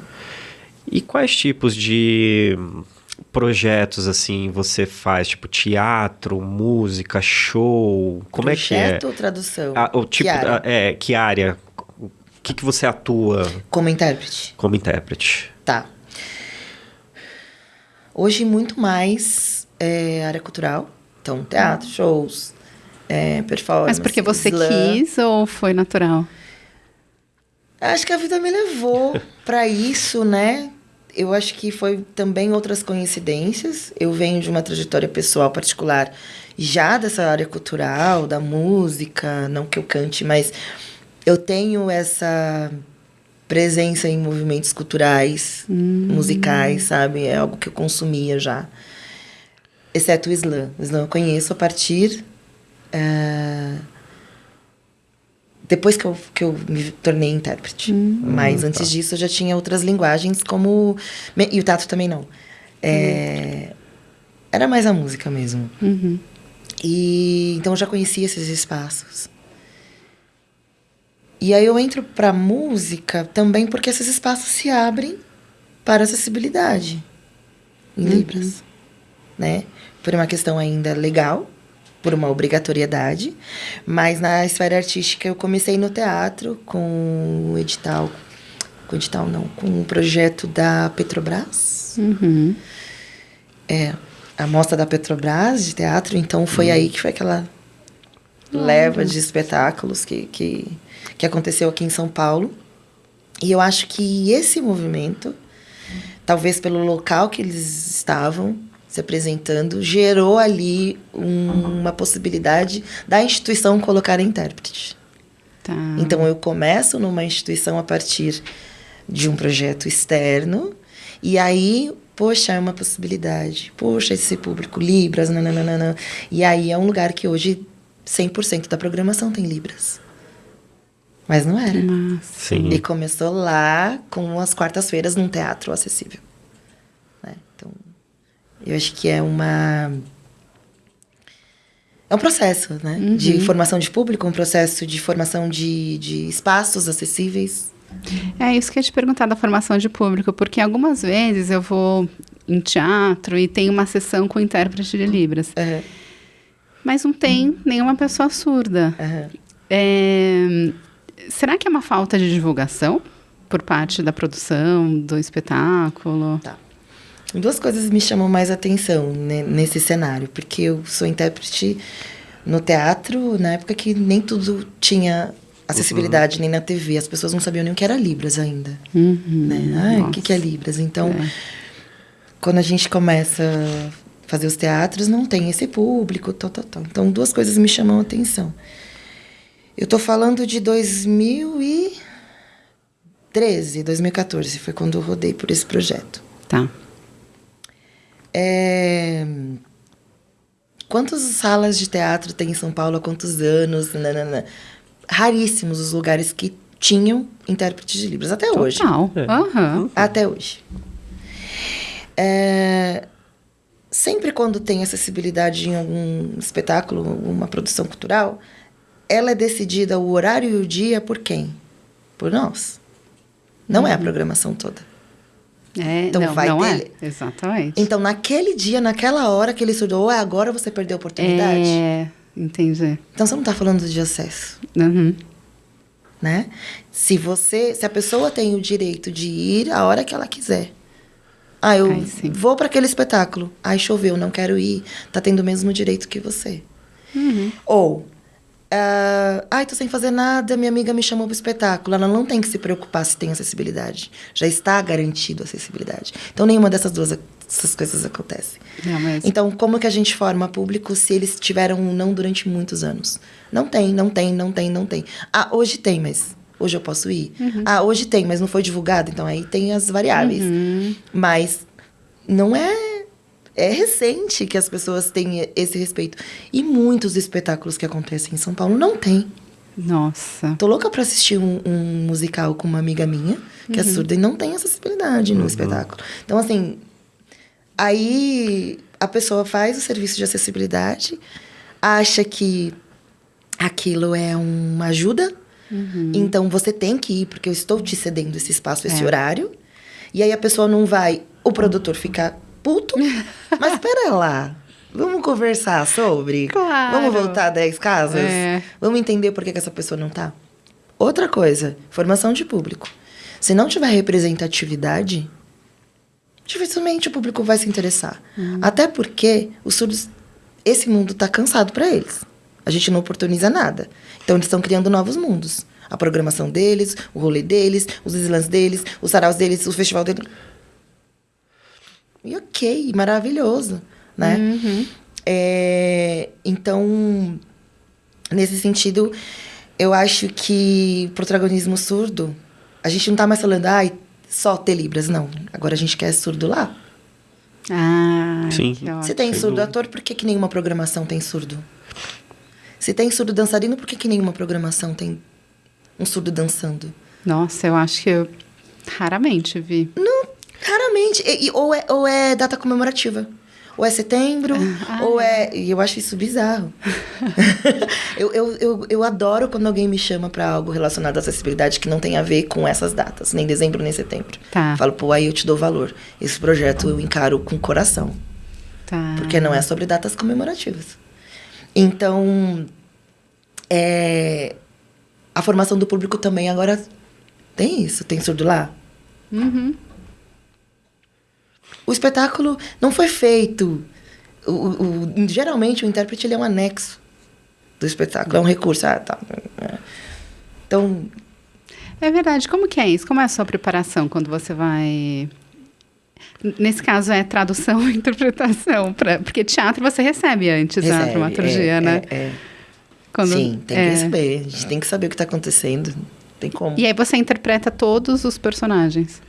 Speaker 1: E quais tipos de projetos, assim, você faz? Tipo, teatro, música, show? Como é que é?
Speaker 3: Projeto ou tradução?
Speaker 1: O tipo, que área? O que você atua?
Speaker 3: Como intérprete.
Speaker 1: Como intérprete.
Speaker 3: Tá. Hoje, muito mais área cultural. Então, teatro, shows, performance.
Speaker 2: Mas porque você quis ou foi natural?
Speaker 3: Acho que a vida me levou para isso, né? Eu acho que foi também outras coincidências. Eu venho de uma trajetória pessoal particular já dessa área cultural, da música, não que eu cante, mas eu tenho essa presença em movimentos culturais, musicais, sabe? É algo que eu consumia já. Exceto o slam. O slam eu conheço a partir... depois que eu me tornei intérprete. Mas antes disso eu já tinha outras linguagens, como... E o teatro também não. Era mais a música mesmo. E então eu já conhecia esses espaços. E aí eu entro pra música também porque esses espaços se abrem para acessibilidade em Libras. Né? Por uma questão ainda legal, por uma obrigatoriedade, mas na esfera artística eu comecei no teatro com com um projeto da Petrobras. A mostra da Petrobras de teatro, então foi aí que foi aquela leva de espetáculos que aconteceu aqui em São Paulo. E eu acho que esse movimento, talvez pelo local que eles estavam se apresentando, gerou ali uma possibilidade da instituição colocar intérprete.
Speaker 2: Tá.
Speaker 3: Então, eu começo numa instituição a partir de um projeto externo, e aí poxa, é uma possibilidade. Poxa, esse público, Libras, nananana. E aí é um lugar que hoje 100% da programação tem Libras. Mas não era.
Speaker 1: Sim.
Speaker 3: E começou lá com as quartas-feiras num teatro acessível. Né? Então, eu acho que é um processo, né? De formação de público, um processo de formação de espaços acessíveis.
Speaker 2: É isso que eu ia te perguntar da formação de público, porque algumas vezes eu vou em teatro e tem uma sessão com intérprete de Libras.
Speaker 3: Uhum.
Speaker 2: Mas não tem nenhuma pessoa surda.
Speaker 3: Uhum.
Speaker 2: Será que é uma falta de divulgação por parte da produção, do espetáculo?
Speaker 3: Tá. Duas coisas me chamam mais atenção, né, nesse cenário, porque eu sou intérprete no teatro, na época que nem tudo tinha acessibilidade, nem na TV. As pessoas não sabiam nem o que era Libras ainda. Né? O que é Libras? Então, quando a gente começa a fazer os teatros, não tem esse público, tal. Então, duas coisas me chamam a atenção. Eu tô falando de 2013, 2014, foi quando eu rodei por esse projeto.
Speaker 2: Tá.
Speaker 3: Quantas salas de teatro tem em São Paulo há quantos anos? Nanana. Raríssimos os lugares que tinham intérpretes de Libras, até hoje. Até hoje. Sempre quando tem acessibilidade em algum espetáculo, alguma produção cultural, ela é decidida o horário e o dia por quem? Por nós. Não é a programação toda. Então
Speaker 2: não,
Speaker 3: vai
Speaker 2: não
Speaker 3: ter.
Speaker 2: Exatamente.
Speaker 3: Então, naquele dia, naquela hora que ele estudou, agora você perdeu a oportunidade.
Speaker 2: Entendi.
Speaker 3: Então, você não está falando de acesso. Né? Se a pessoa tem o direito de ir a hora que ela quiser. Eu vou para aquele espetáculo. Choveu, não quero ir. Tá tendo o mesmo direito que você. Ou, tô sem fazer nada, minha amiga me chamou pro espetáculo. Ela não tem que se preocupar se tem acessibilidade. Já está garantido a acessibilidade. Então, nenhuma essas coisas acontece. Então, como que a gente forma público se eles tiveram um não durante muitos anos? Não tem. Hoje tem, mas hoje eu posso ir. Hoje tem, mas não foi divulgado. Então, aí tem as variáveis. Mas não é recente que as pessoas têm esse respeito. E muitos espetáculos que acontecem em São Paulo não tem.
Speaker 2: Nossa.
Speaker 3: Tô louca pra assistir um musical com uma amiga minha, que é surda e não tem acessibilidade no espetáculo. Então, assim, aí a pessoa faz o serviço de acessibilidade, acha que aquilo é uma ajuda, então você tem que ir, porque eu estou te cedendo esse espaço, esse horário. E aí a pessoa não vai, o produtor fica puto, mas espera lá. Vamos conversar sobre?
Speaker 2: Claro.
Speaker 3: Vamos voltar 10 casas? Vamos entender por que essa pessoa não tá? Outra coisa, formação de público. Se não tiver representatividade, dificilmente o público vai se interessar. Até porque os surdos, esse mundo tá cansado para eles. A gente não oportuniza nada. Então, eles estão criando novos mundos. A programação deles, o rolê deles, os slams deles, os saraus deles, o festival deles. E ok, maravilhoso, né? Então, nesse sentido, eu acho que protagonismo surdo, a gente não tá mais falando, só ter Libras, não. Agora a gente quer surdo lá.
Speaker 1: Sim.
Speaker 3: Se tem surdo ator, por que nenhuma programação tem surdo? Se tem surdo dançarino, por que nenhuma programação tem um surdo dançando?
Speaker 2: Nossa, eu acho que eu raramente vi.
Speaker 3: Não, raramente. Ou é data comemorativa. Ou é setembro, E eu acho isso bizarro. eu adoro quando alguém me chama pra algo relacionado à acessibilidade que não tem a ver com essas datas. Nem dezembro, nem setembro. Falo, aí eu te dou valor. Esse projeto eu encaro com coração. Porque não é sobre datas comemorativas. Então, a formação do público também agora tem isso. Tem surdo lá. O espetáculo não foi feito. Geralmente, o intérprete ele é um anexo do espetáculo. É um recurso. Então...
Speaker 2: É verdade. Como que é isso? Como é a sua preparação quando você vai... Nesse caso, é tradução e interpretação. Porque teatro você recebe antes a dramaturgia, né?
Speaker 3: Sim, tem que receber. A gente tem que saber o que está acontecendo. Tem como.
Speaker 2: E aí você interpreta todos os personagens?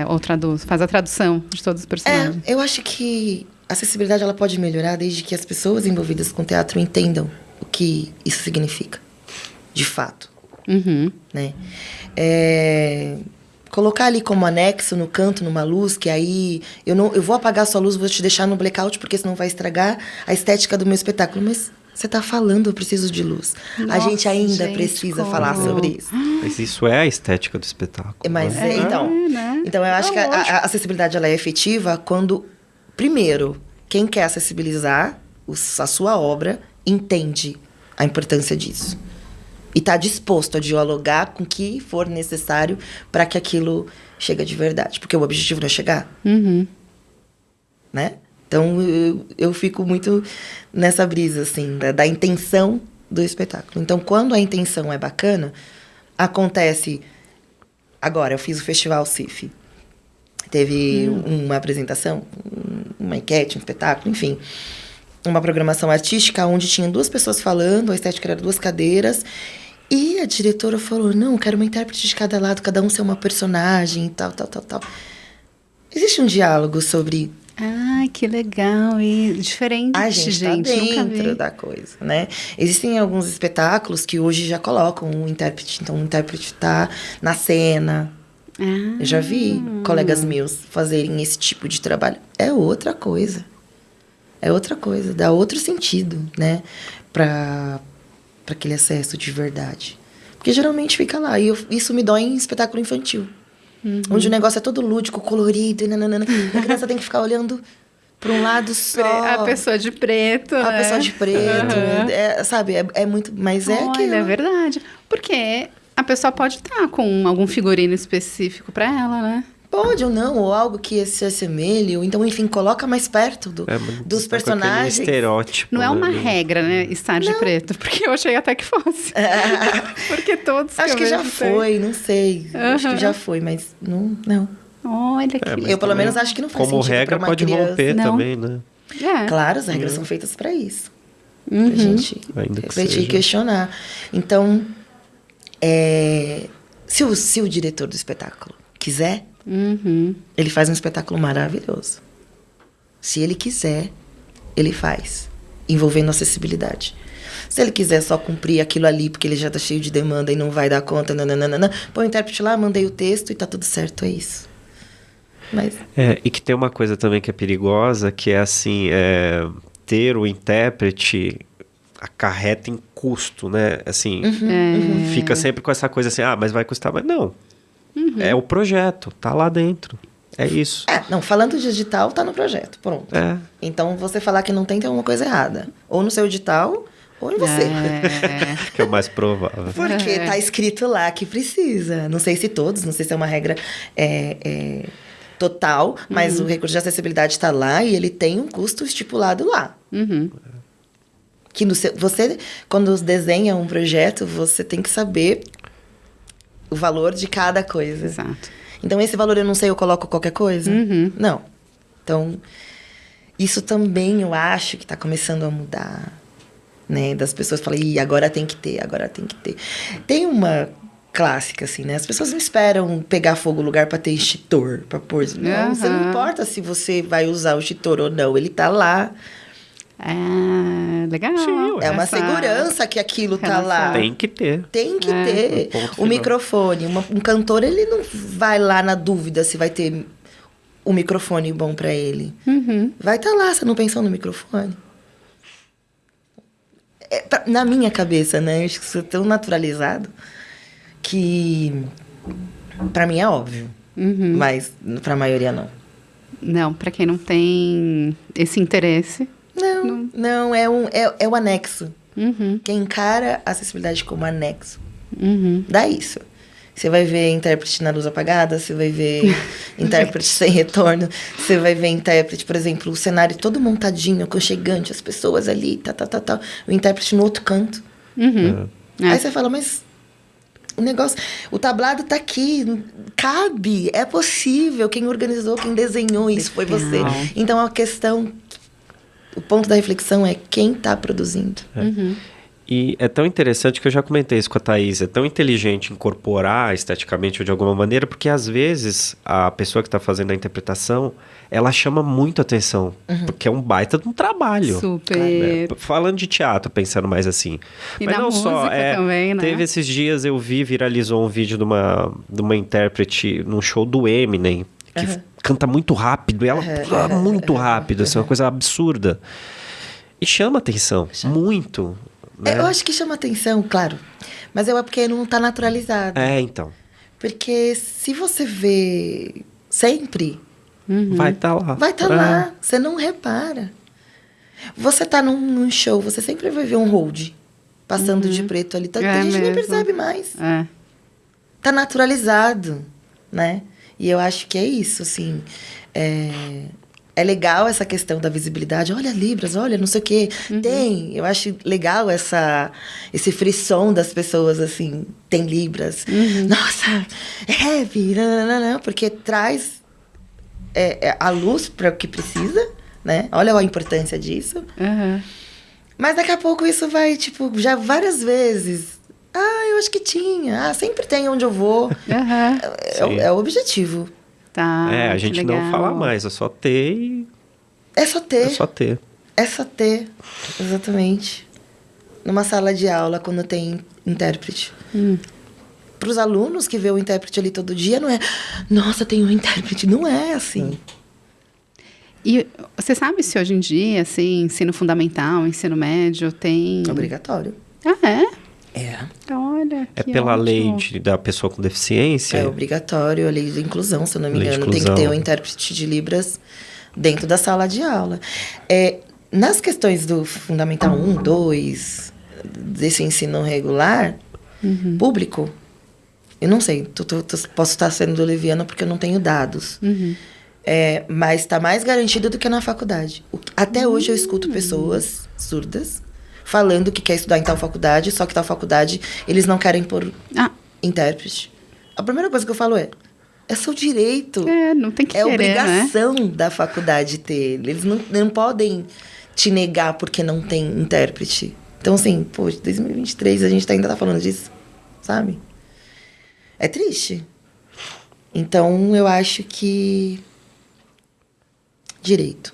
Speaker 2: ou traduz, faz a tradução de todos os personagens.
Speaker 3: Eu acho que a acessibilidade ela pode melhorar desde que as pessoas envolvidas com teatro entendam o que isso significa, de fato. Né? Colocar ali como anexo no canto, numa luz, que aí eu vou apagar a sua luz, vou te deixar no blackout, porque senão vai estragar a estética do meu espetáculo. Mas você está falando, eu preciso de luz.
Speaker 2: Nossa,
Speaker 3: a gente ainda precisa falar sobre isso.
Speaker 1: Mas isso é a estética do espetáculo.
Speaker 3: Mas
Speaker 1: né?
Speaker 3: Então eu acho que a acessibilidade ela é efetiva quando, primeiro, quem quer acessibilizar a sua obra entende a importância disso. E está disposto a dialogar com o que for necessário para que aquilo chegue de verdade. Porque o objetivo não é chegar. Né? Então, eu fico muito nessa brisa, assim, da intenção do espetáculo. Então, quando a intenção é bacana, acontece... Agora, eu fiz o Festival CIF. Teve uma apresentação, uma enquete, um espetáculo, enfim. Uma programação artística onde tinha 2 pessoas falando, a estética era 2 cadeiras... E a diretora falou, não, quero uma intérprete de cada lado, cada um ser uma personagem e tal. Existe um diálogo sobre...
Speaker 2: Ai, que legal. E diferente,
Speaker 3: a gente tá
Speaker 2: nunca
Speaker 3: dentro
Speaker 2: vi.
Speaker 3: da coisa, né? Existem alguns espetáculos que hoje já colocam um intérprete. Então, o intérprete tá na cena. Eu já vi colegas meus fazerem esse tipo de trabalho. É outra coisa. Dá outro sentido, né? Para aquele acesso de verdade. Porque geralmente fica lá. E isso me dói em espetáculo infantil. Onde o negócio é todo lúdico, colorido. A criança tem que ficar olhando para um lado só.
Speaker 2: A pessoa de preto.
Speaker 3: A
Speaker 2: né?
Speaker 3: pessoa de preto. Sabe? É muito... Mas é que...
Speaker 2: Olha, é verdade. Porque a pessoa pode estar com algum figurino específico para ela, né?
Speaker 3: Pode ou não, ou algo que se assemelhe, ou então, enfim, coloca mais perto dos personagens.
Speaker 1: Estereótipo.
Speaker 2: Não é uma regra, né, estar de preto, porque eu achei até que fosse. Porque todos
Speaker 3: acho que já foi, não sei. Acho que já foi, mas não.
Speaker 2: Olha que...
Speaker 3: eu, pelo menos, acho que não faz
Speaker 1: como
Speaker 3: sentido
Speaker 1: regra,
Speaker 3: pra uma
Speaker 1: pode
Speaker 3: criança.
Speaker 1: romper também, né?
Speaker 3: Claro, as regras são feitas para isso. Pra gente refletir e questionar. Então, se o diretor do espetáculo quiser, ele faz um espetáculo maravilhoso. Se ele quiser, ele faz, envolvendo acessibilidade. Se ele quiser só cumprir aquilo ali, porque ele já tá cheio de demanda e não vai dar conta, põe o intérprete lá, mandei o texto e tá tudo certo, é isso. Mas...
Speaker 1: e que tem uma coisa também que é perigosa, que é assim, ter o intérprete acarreta em custo, né? Assim, fica sempre com essa coisa assim, mas vai custar, mas não. É o projeto, tá lá dentro. É isso.
Speaker 3: Falando de edital, tá no projeto, pronto. Então, você falar que não tem alguma coisa errada. Ou no seu edital, ou em você.
Speaker 1: Que é o mais provável.
Speaker 3: Porque tá escrito lá que precisa. Não sei se todos, não sei se é uma regra total, mas o recurso de acessibilidade está lá e ele tem um custo estipulado lá. Que você, quando desenha um projeto, você tem que saber o valor de cada coisa.
Speaker 2: Exato.
Speaker 3: Então, esse valor eu não sei, eu coloco qualquer coisa? Não. Então, isso também eu acho que está começando a mudar, né? Das pessoas falarem, agora tem que ter. Tem uma clássica, assim, né? As pessoas não esperam pegar fogo no lugar para ter extintor, para pôr. Não, você não importa se você vai usar o extintor ou não, ele tá lá.
Speaker 2: Legal.
Speaker 1: Sim,
Speaker 3: é uma segurança que aquilo tá lá.
Speaker 1: Tem que ter.
Speaker 3: Tem que ter. O microfone. Um cantor, ele não vai lá na dúvida se vai ter um microfone bom para ele. Vai estar lá, você não pensou no microfone? Na minha cabeça, né? Eu acho que isso é tão naturalizado que para mim é óbvio. Mas para a maioria não.
Speaker 2: Não, para quem não tem esse interesse...
Speaker 3: Não, é o anexo. Quem encara a acessibilidade como anexo, dá isso. Você vai ver intérprete na luz apagada, você vai ver intérprete sem retorno, você vai ver intérprete, por exemplo, o cenário todo montadinho, aconchegante, as pessoas ali, tal. O intérprete no outro canto. Aí você fala, mas o negócio, o tablado tá aqui, cabe, é possível, quem organizou, quem desenhou isso foi você. Então, a questão... O ponto da reflexão é quem está produzindo.
Speaker 1: E é tão interessante que eu já comentei isso com a Thaís, é tão inteligente incorporar esteticamente ou de alguma maneira, porque às vezes a pessoa que está fazendo a interpretação, ela chama muito atenção, porque é um baita de um trabalho.
Speaker 2: Super.
Speaker 1: Né? Falando de teatro, pensando mais assim.
Speaker 2: E
Speaker 1: mas
Speaker 2: na
Speaker 1: não só,
Speaker 2: música também, né?
Speaker 1: Teve esses dias, viralizou um vídeo de uma intérprete num show do Eminem, que canta muito rápido, e ela muito rápido, assim, uma coisa absurda. E chama atenção, muito. Né?
Speaker 3: Eu acho que chama atenção, claro. Mas é porque não tá naturalizado.
Speaker 1: Então.
Speaker 3: Porque se você vê sempre...
Speaker 1: Vai estar lá.
Speaker 3: Vai estar lá. Você não repara. Você tá num show, você sempre vai ver um hold passando de preto ali. A gente nem percebe mais. Tá naturalizado, né? E eu acho que é isso, assim... É legal essa questão da visibilidade. Olha, Libras, olha, não sei o quê. Eu acho legal esse frisson das pessoas, assim, tem Libras. Nossa, é heavy, porque traz a luz para o que precisa, né? Olha a importância disso. Mas daqui a pouco isso vai, tipo, já várias vezes. Eu acho que tinha. Sempre tem onde eu vou. É o objetivo.
Speaker 2: Tá,
Speaker 1: a gente não fala mais, é só ter e...
Speaker 3: É só ter.
Speaker 1: É só ter.
Speaker 3: É só ter, exatamente. Numa sala de aula, quando tem intérprete. Para os alunos que vê o intérprete ali todo dia, não é... Nossa, tem um intérprete. Não é assim.
Speaker 2: E você sabe se hoje em dia, assim, ensino fundamental, ensino médio, tem...
Speaker 3: Obrigatório.
Speaker 2: Olha,
Speaker 1: é pela lei da pessoa com deficiência?
Speaker 3: É obrigatório, a lei de inclusão, se eu não me engano. Tem que ter um intérprete de Libras dentro da sala de aula. Nas questões do Fundamental 1, 2, desse ensino regular, público, eu não sei, posso estar sendo leviana porque eu não tenho dados. Mas está mais garantido do que na faculdade. Até hoje eu escuto pessoas surdas falando que quer estudar em tal faculdade, só que tal faculdade eles não querem pôr intérprete. A primeira coisa que eu falo é seu direito.
Speaker 2: Não tem que querer,
Speaker 3: obrigação da faculdade ter. Eles não podem te negar porque não tem intérprete. Então, assim, 2023 a gente ainda tá falando disso, sabe? É triste. Então, eu acho que... Direito.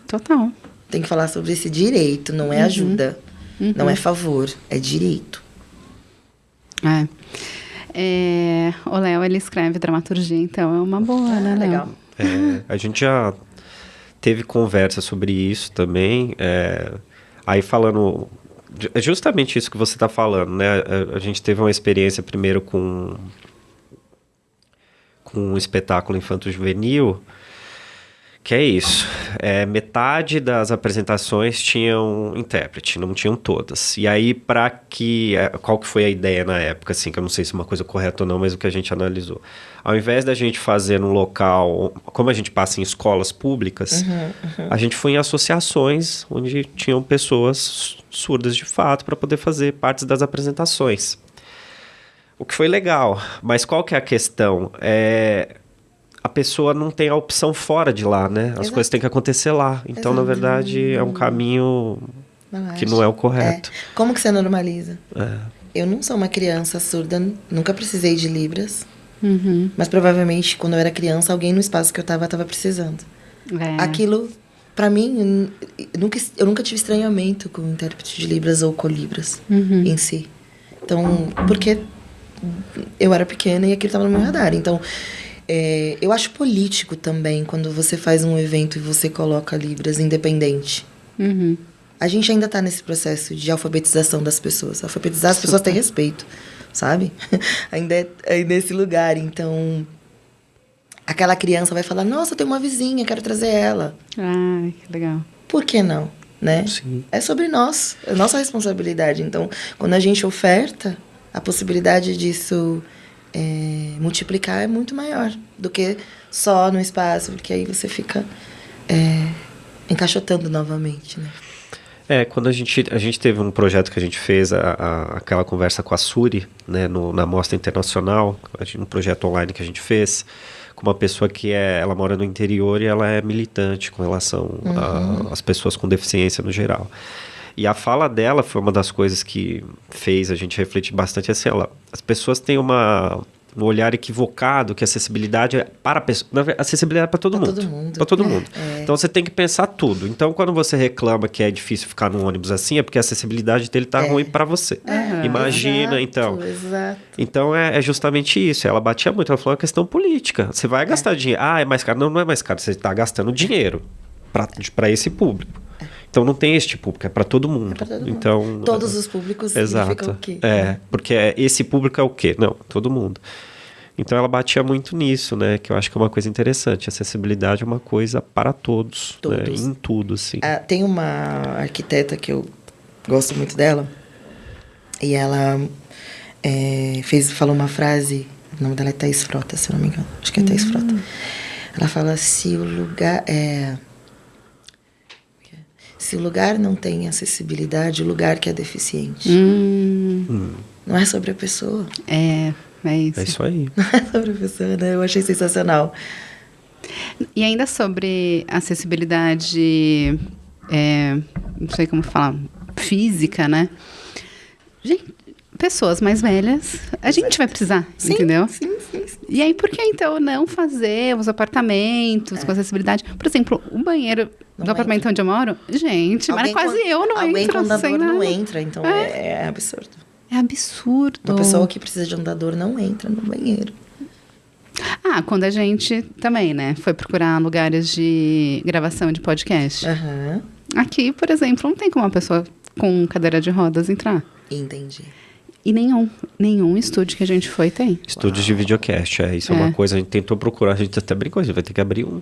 Speaker 2: Total.
Speaker 3: Tem que falar sobre esse direito, não é ajuda. Não é favor, é direito.
Speaker 2: O Léo, ele escreve dramaturgia, então é uma boa, né, Léo?
Speaker 3: Legal.
Speaker 1: A gente já teve conversa sobre isso também. Aí falando... É justamente isso que você está falando, né? A gente teve uma experiência primeiro com um espetáculo infanto-juvenil, que é isso. Metade das apresentações tinham intérprete, não tinham todas. E aí, qual que foi a ideia na época, assim, que eu não sei se é uma coisa correta ou não, mas o que a gente analisou. Ao invés da gente fazer num local, como a gente passa em escolas públicas, a gente foi em associações onde tinham pessoas surdas de fato para poder fazer partes das apresentações. O que foi legal, mas qual que é a questão? A pessoa não tem a opção fora de lá, né? As coisas têm que acontecer lá. Então, na verdade, é um caminho que não é o correto.
Speaker 3: Como que você normaliza? Eu não sou uma criança surda, nunca precisei de Libras. Mas provavelmente, quando eu era criança, alguém no espaço que eu tava precisando. Aquilo, pra mim, eu nunca tive estranhamento com o intérprete de Libras ou com Libras em si. Então, porque eu era pequena e aquilo tava no meu radar. Então, eu acho político também quando você faz um evento e você coloca Libras independente. A gente ainda tá nesse processo de alfabetização das pessoas. Alfabetizar as pessoas tem respeito, sabe? ainda é nesse lugar. Então, aquela criança vai falar, nossa, eu tenho uma vizinha, quero trazer ela.
Speaker 2: Ai, que legal.
Speaker 3: Por que não? Né?
Speaker 1: Sim.
Speaker 3: É sobre nós, é nossa responsabilidade. Então, quando a gente oferta, a possibilidade disso multiplicar é muito maior do que só no espaço, porque aí você fica encaixotando novamente, né?
Speaker 1: Quando a gente teve um projeto que a gente fez, aquela conversa com a Suri, né, na Mostra Internacional, um projeto online que a gente fez, com uma pessoa que ela mora no interior e ela é militante com relação às pessoas com deficiência no geral. E a fala dela foi uma das coisas que fez a gente refletir bastante, assim, as pessoas têm um olhar equivocado que a acessibilidade é para a pessoa. Acessibilidade é para todo mundo. Para todo mundo. Então você tem que pensar tudo. Então, quando você reclama que é difícil ficar num ônibus assim, é porque a acessibilidade dele tá ruim para você. Imagina, então.
Speaker 3: Exato.
Speaker 1: Então é justamente isso. Ela batia muito, ela falou uma questão política. Você vai gastar dinheiro. Ah, é mais caro. Não é mais caro. Você está gastando dinheiro para esse público. Então não tem este público, é para todo mundo.
Speaker 3: É pra todo mundo.
Speaker 1: Então,
Speaker 3: todos os públicos significam o quê?
Speaker 1: Porque esse público é o quê? Não, todo mundo. Então ela batia muito nisso, né? Que eu acho que é uma coisa interessante. Acessibilidade é uma coisa para todos. Né? Em tudo, assim.
Speaker 3: Tem uma arquiteta que eu gosto muito dela. E ela falou uma frase. O nome dela é Thaís Frota, se eu não me engano. Acho que é Thaís Frota. Ela fala: se o lugar não tem acessibilidade, o lugar que é deficiente. Não é sobre a pessoa.
Speaker 2: É isso.
Speaker 1: É isso aí.
Speaker 3: Não é sobre a pessoa, né? Eu achei sensacional.
Speaker 2: E ainda sobre acessibilidade, não sei como falar, física, né? Gente, pessoas mais velhas, a gente vai precisar, entendeu?
Speaker 3: Sim.
Speaker 2: E aí, por que então não fazer os apartamentos com acessibilidade? Por exemplo, o banheiro do apartamento onde eu moro, gente, mas quase eu não
Speaker 3: alguém
Speaker 2: entro.
Speaker 3: Alguém com andador
Speaker 2: sem
Speaker 3: não
Speaker 2: nada.
Speaker 3: entra, então é absurdo.
Speaker 2: É absurdo.
Speaker 3: Uma pessoa que precisa de andador não entra no banheiro.
Speaker 2: Quando a gente também, né, foi procurar lugares de gravação de podcast. Aqui, por exemplo, não tem como uma pessoa com cadeira de rodas entrar.
Speaker 3: Entendi.
Speaker 2: E nenhum estúdio que a gente foi tem.
Speaker 1: Estúdios de videocast, isso é uma coisa, a gente tentou procurar, a gente até brincou, a gente vai ter que abrir um.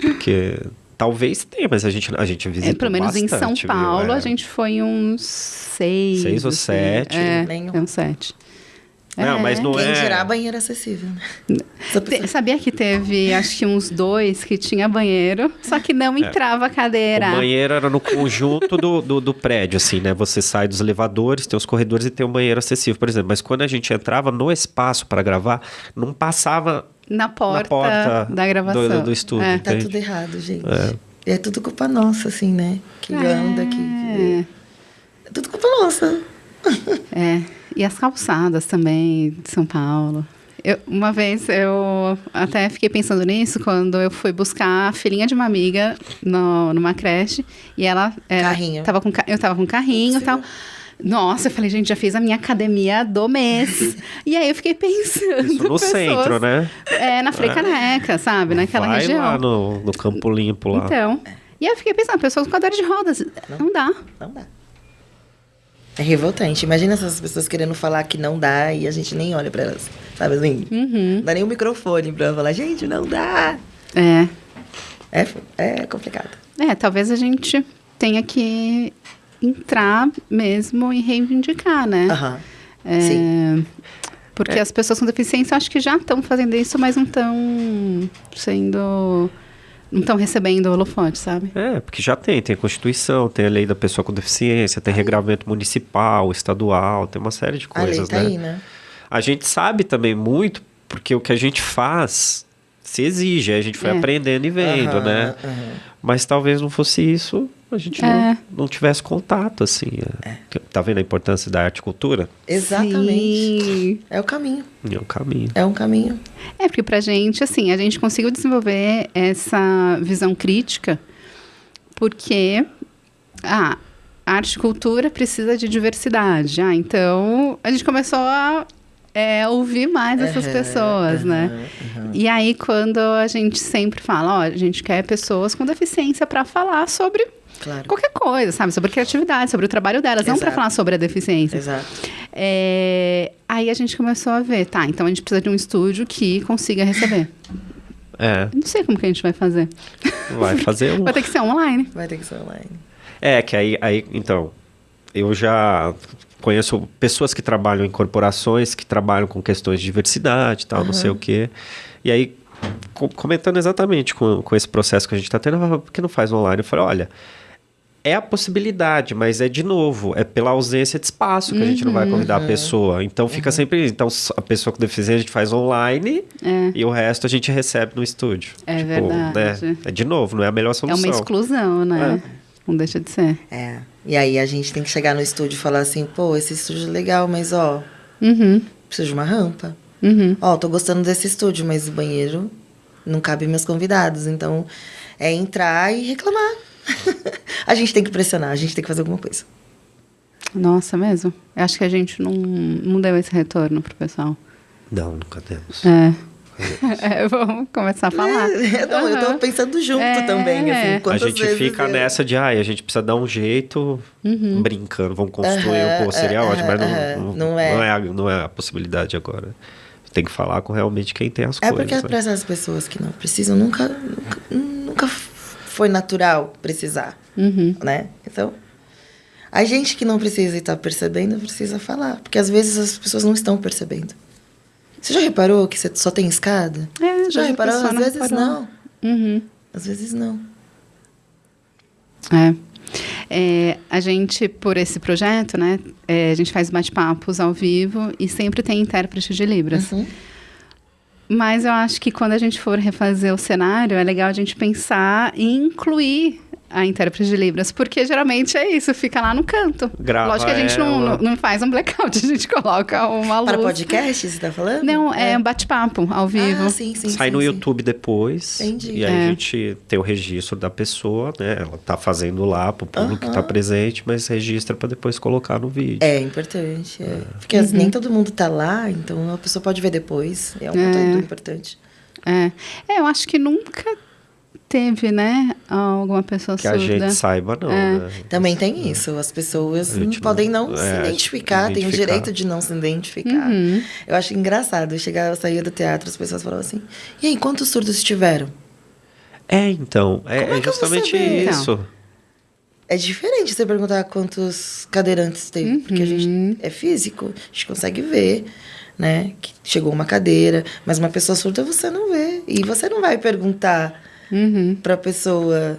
Speaker 1: Porque talvez tenha, mas a gente visitou
Speaker 2: pelo menos
Speaker 1: bastante,
Speaker 2: em São Paulo,
Speaker 1: viu?
Speaker 2: a gente foi uns 6.
Speaker 1: 6 ou 7.
Speaker 3: Nenhum.
Speaker 2: Uns 7.
Speaker 1: Não, mas não
Speaker 3: Quem
Speaker 1: é...
Speaker 3: dirá banheiro acessível, né?
Speaker 2: Sabia que teve, acho que uns 2 que tinha banheiro, só que não entrava a cadeira.
Speaker 1: O banheiro era no conjunto do prédio, assim, né? Você sai dos elevadores, tem os corredores e tem um banheiro acessível, por exemplo. Mas quando a gente entrava no espaço para gravar, não passava
Speaker 2: na porta da gravação.
Speaker 1: Do estúdio.
Speaker 3: Tá tudo errado, gente. É tudo culpa nossa, assim, né? Que anda, que... É tudo culpa nossa.
Speaker 2: E as calçadas também de São Paulo. Uma vez eu até fiquei pensando nisso quando eu fui buscar a filhinha de uma amiga numa creche. E ela
Speaker 3: carrinho.
Speaker 2: Eu tava com carrinho e tal. Nossa, eu falei, gente, já fiz a minha academia do mês. E aí eu fiquei pensando...
Speaker 1: Isso no centro, né?
Speaker 2: Na Frei Caneca, sabe? Naquela região.
Speaker 1: Vai lá no Campo Limpo lá.
Speaker 2: Então... E aí eu fiquei pensando, pessoas com cadeira de rodas. Não dá.
Speaker 3: Não dá. É revoltante. Imagina essas pessoas querendo falar que não dá e a gente nem olha pra elas. Sabe assim? Não dá nem um microfone pra falar, gente, não dá. É complicado.
Speaker 2: Talvez a gente tenha que entrar mesmo e reivindicar, né?
Speaker 3: Sim.
Speaker 2: Porque as pessoas com deficiência acho que já estão fazendo isso, mas não estão sendo... Não estão recebendo o holofote, sabe?
Speaker 1: Porque já tem a Constituição, tem a lei da pessoa com deficiência, tem regramento municipal, estadual, tem uma série de coisas,
Speaker 3: a lei tá aí, né?
Speaker 1: A gente sabe também muito, porque o que a gente faz se exige, a gente foi aprendendo e vendo, né? Mas talvez não fosse isso, a gente não tivesse contato, assim. Tá vendo a importância da arte e cultura?
Speaker 3: Exatamente.
Speaker 2: Sim.
Speaker 3: É o caminho.
Speaker 1: É um
Speaker 3: caminho.
Speaker 2: Porque pra gente, assim, a gente conseguiu desenvolver essa visão crítica porque a arte e cultura precisa de diversidade. Então, a gente começou a ouvir mais essas pessoas, né? E aí, quando a gente sempre fala, a gente quer pessoas com deficiência para falar sobre qualquer coisa, sabe? Sobre criatividade, sobre o trabalho delas, não para falar sobre a deficiência.
Speaker 3: Exato.
Speaker 2: Aí a gente começou a ver, então a gente precisa de um estúdio que consiga receber. Não sei como que a gente vai fazer.
Speaker 1: Vai fazer um.
Speaker 2: Vai ter que ser online.
Speaker 1: Que aí, então, eu já conheço pessoas que trabalham em corporações, que trabalham com questões de diversidade e tal, não sei o quê. E aí, comentando exatamente com esse processo que a gente está tendo, por que não faz online? Eu falei, olha, é a possibilidade, mas de novo, é pela ausência de espaço que a gente não vai convidar a pessoa. Então, fica sempre... Então, a pessoa com deficiência a gente faz online e o resto a gente recebe no estúdio.
Speaker 2: Verdade.
Speaker 1: Né? De novo, não é a melhor solução.
Speaker 2: É uma exclusão, né? Não deixa de ser.
Speaker 3: E aí a gente tem que chegar no estúdio e falar assim, pô, esse estúdio é legal, mas ó, preciso de uma rampa. Ó, tô gostando desse estúdio, mas o banheiro não cabe meus convidados. Então, é entrar e reclamar. A gente tem que pressionar, a gente tem que fazer alguma coisa.
Speaker 2: Nossa, mesmo? Eu acho que a gente não deu esse retorno pro pessoal.
Speaker 1: Não, nunca demos.
Speaker 2: Vamos começar a falar.
Speaker 3: Eu tô pensando junto também, assim,
Speaker 1: a gente fica nessa de, a gente precisa dar um jeito, brincando, vamos construir, seria ótimo, mas não é a possibilidade agora. Tem que falar com realmente quem tem as coisas.
Speaker 3: É porque para essas pessoas que não precisam, nunca foi natural precisar, né? Então, a gente que não precisa e tá percebendo, precisa falar. Porque às vezes as pessoas não estão percebendo. Você já reparou que você só tem escada? Já reparou? Às vezes não. Às vezes não.
Speaker 2: A gente, por esse projeto, né? A gente faz bate-papos ao vivo e sempre tem intérprete de Libras. Mas eu acho que quando a gente for refazer o cenário, é legal a gente pensar em incluir a intérprete de Libras, porque geralmente é isso, fica lá no canto. Lógico que a gente não faz um blackout, a gente coloca uma luz.
Speaker 3: Para podcast, você tá falando?
Speaker 2: Não, é um bate-papo ao vivo.
Speaker 3: Sim,
Speaker 1: sai no YouTube depois.
Speaker 3: Entendi.
Speaker 1: E aí a gente tem o registro da pessoa, né? Ela tá fazendo lá pro público que tá presente, mas registra para depois colocar no vídeo.
Speaker 3: É importante. Porque nem todo mundo tá lá, então a pessoa pode ver depois. É um conteúdo importante.
Speaker 2: Eu acho que nunca teve, né, alguma pessoa surda.
Speaker 1: Que a gente saiba, não, né?
Speaker 3: Também tem isso. As pessoas podem não se identificar, têm o direito de não se identificar. Eu acho engraçado. Eu saía do teatro, as pessoas falavam assim, e aí, quantos surdos tiveram?
Speaker 1: Então, é justamente isso.
Speaker 3: Então, é diferente você perguntar quantos cadeirantes teve, porque a gente é físico, a gente consegue ver, né, que chegou uma cadeira, mas uma pessoa surda você não vê. E você não vai perguntar pra pessoa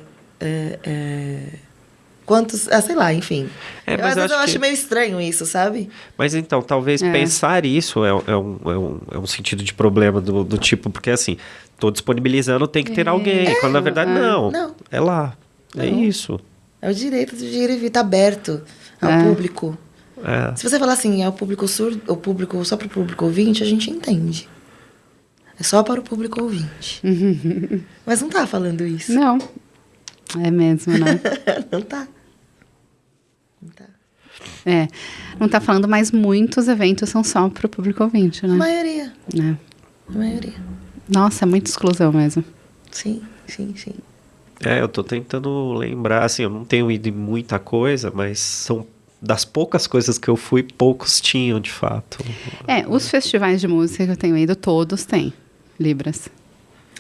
Speaker 3: quantos... sei lá, enfim. Às vezes eu acho meio estranho isso, sabe?
Speaker 1: Mas então, talvez pensar isso é um sentido de problema do tipo, porque assim, tô disponibilizando, tem que ter alguém. Quando na verdade, não. É lá. É isso.
Speaker 3: É o direito de ir e vir, tá aberto ao público. Se você falar assim, é o público surdo, o público, só para o público ouvinte, a gente entende. É só para o público ouvinte. Mas não tá falando isso.
Speaker 2: Não. É mesmo, né?
Speaker 3: Não tá.
Speaker 2: Não tá falando, mas muitos eventos são só para o público ouvinte, né?
Speaker 3: A maioria.
Speaker 2: A maioria. Nossa, é muita exclusão mesmo.
Speaker 3: Sim.
Speaker 1: Eu tô tentando lembrar, assim, eu não tenho ido em muita coisa, mas são das poucas coisas que eu fui, poucos tinham, de fato.
Speaker 2: Os festivais de música que eu tenho ido, todos têm Libras.